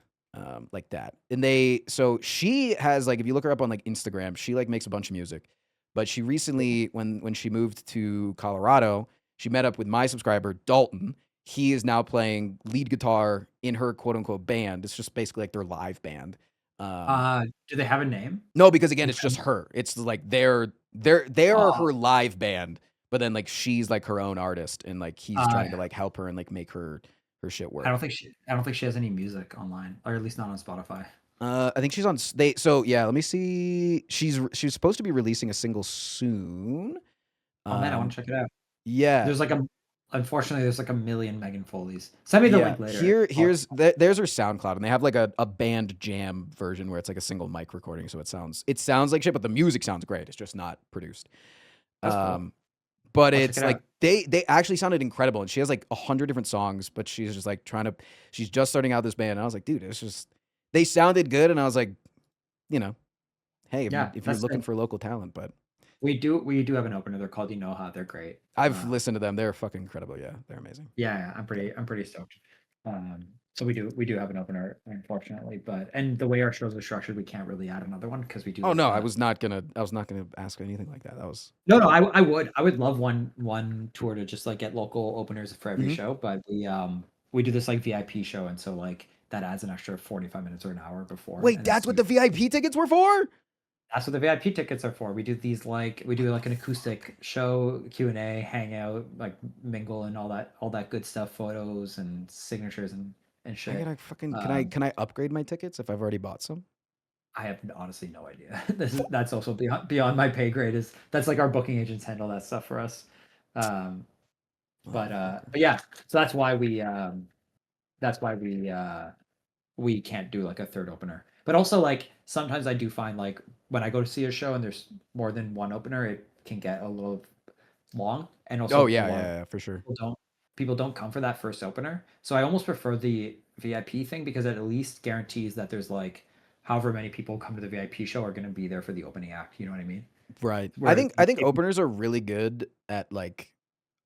Like that. And so she has like if you look her up on like Instagram, she like makes a bunch of music. But she recently when she moved to Colorado, she met up with my subscriber Dalton. He is now playing lead guitar in her quote unquote band. It's just basically like their live band. Do they have a name? No, because again, it's just her. It's like they are Oh, her live band, but then like she's like her own artist, and like he's trying to like help her and like make her shit work. I don't think she has any music online, or at least not on Spotify. I think she's on. So yeah, let me see. She's supposed to be releasing a single soon. Oh man, I want to check it out. Yeah. Unfortunately, there's like a million Megan Foleys. Send me the link later. There's her SoundCloud, and they have like a band jam version where it's like a single mic recording, so it sounds like shit, but the music sounds great. It's just not produced. That's cool. But I'll it's check it like out. they actually sounded incredible, and she has like 100 different songs, but she's just like she's just starting out this band. And I was like, dude, it's just they sounded good, and I was like, you know, hey, if you're that's looking it. for local talent, but We do have an opener. They're called Inoha. They're great. I've listened to them. They're fucking incredible. Yeah, they're amazing. Yeah, I'm pretty stoked. So we do have an opener, unfortunately, and the way our shows are structured, we can't really add another one because we do. Oh like no, a- I was not gonna ask anything like that. That was No, I would love one tour to just like get local openers for every Mhm. show, but we do this like VIP show, and so like that adds an extra 45 minutes or an hour before. Wait, and that's what the VIP tickets were for? That's what the VIP tickets are for. We do an acoustic show, Q&A, hangout, like mingle and all that good stuff, photos and signatures and I shit. gotta fucking Um, can I upgrade my tickets if I've already bought some? I have honestly no idea. That's also beyond my pay grade. That's like our booking agents handle that stuff for us. But yeah, so that's why we can't do like a third opener. But also like sometimes I do find like when I go to see a show and there's more than one opener, it can get a little long. And also Oh yeah, for sure. people don't come for that first opener. So I almost prefer the VIP thing because it at least guarantees that there's like however many people come to the VIP show are going to be there for the opening act. You know what I mean? Right. Whereas I think openers are really good at like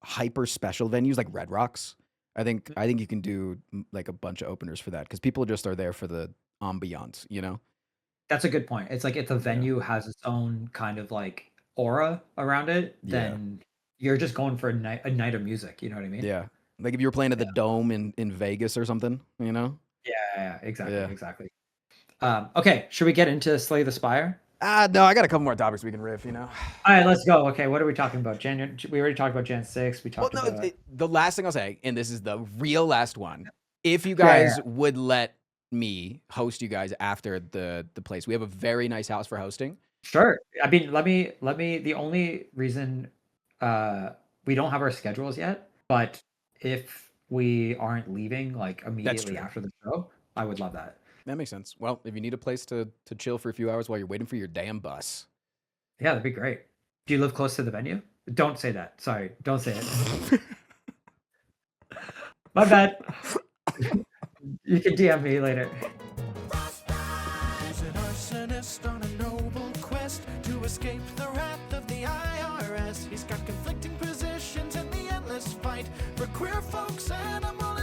hyper special venues like Red Rocks. I think you can do like a bunch of openers for that because people just are there for the ambiance, you know? That's a good point. It's like if the venue has its own kind of like aura around it, Yeah. then you're just going for a night of music. You know what I mean? Yeah. Like if you were playing at the Dome in Vegas or something, you know? Yeah, exactly, Yeah. exactly. Okay, should we get into Slay the Spire? No, I got a couple more topics we can riff, you know? All right, let's go. Okay, what are we talking about? We already talked about Jan 6. We Well, talked no, about the last thing I'll say, and this is the real last one, if you Yeah, guys would let me host you guys after the place, we have a very nice house for hosting. Sure. I mean, let me. The only reason we don't have our schedules yet, but if we aren't leaving like immediately true. after the show, I would love that. That makes sense. Well, if you need a place to chill for a few hours while you're waiting for your damn bus. Yeah, that'd be great. Do you live close to the venue? Don't say that. Sorry, don't say it. My bad. You can DM me later. He's an arsonist on a noble quest to escape the wrath of the IRS. He's got conflicting positions in the endless fight for queer folks, animal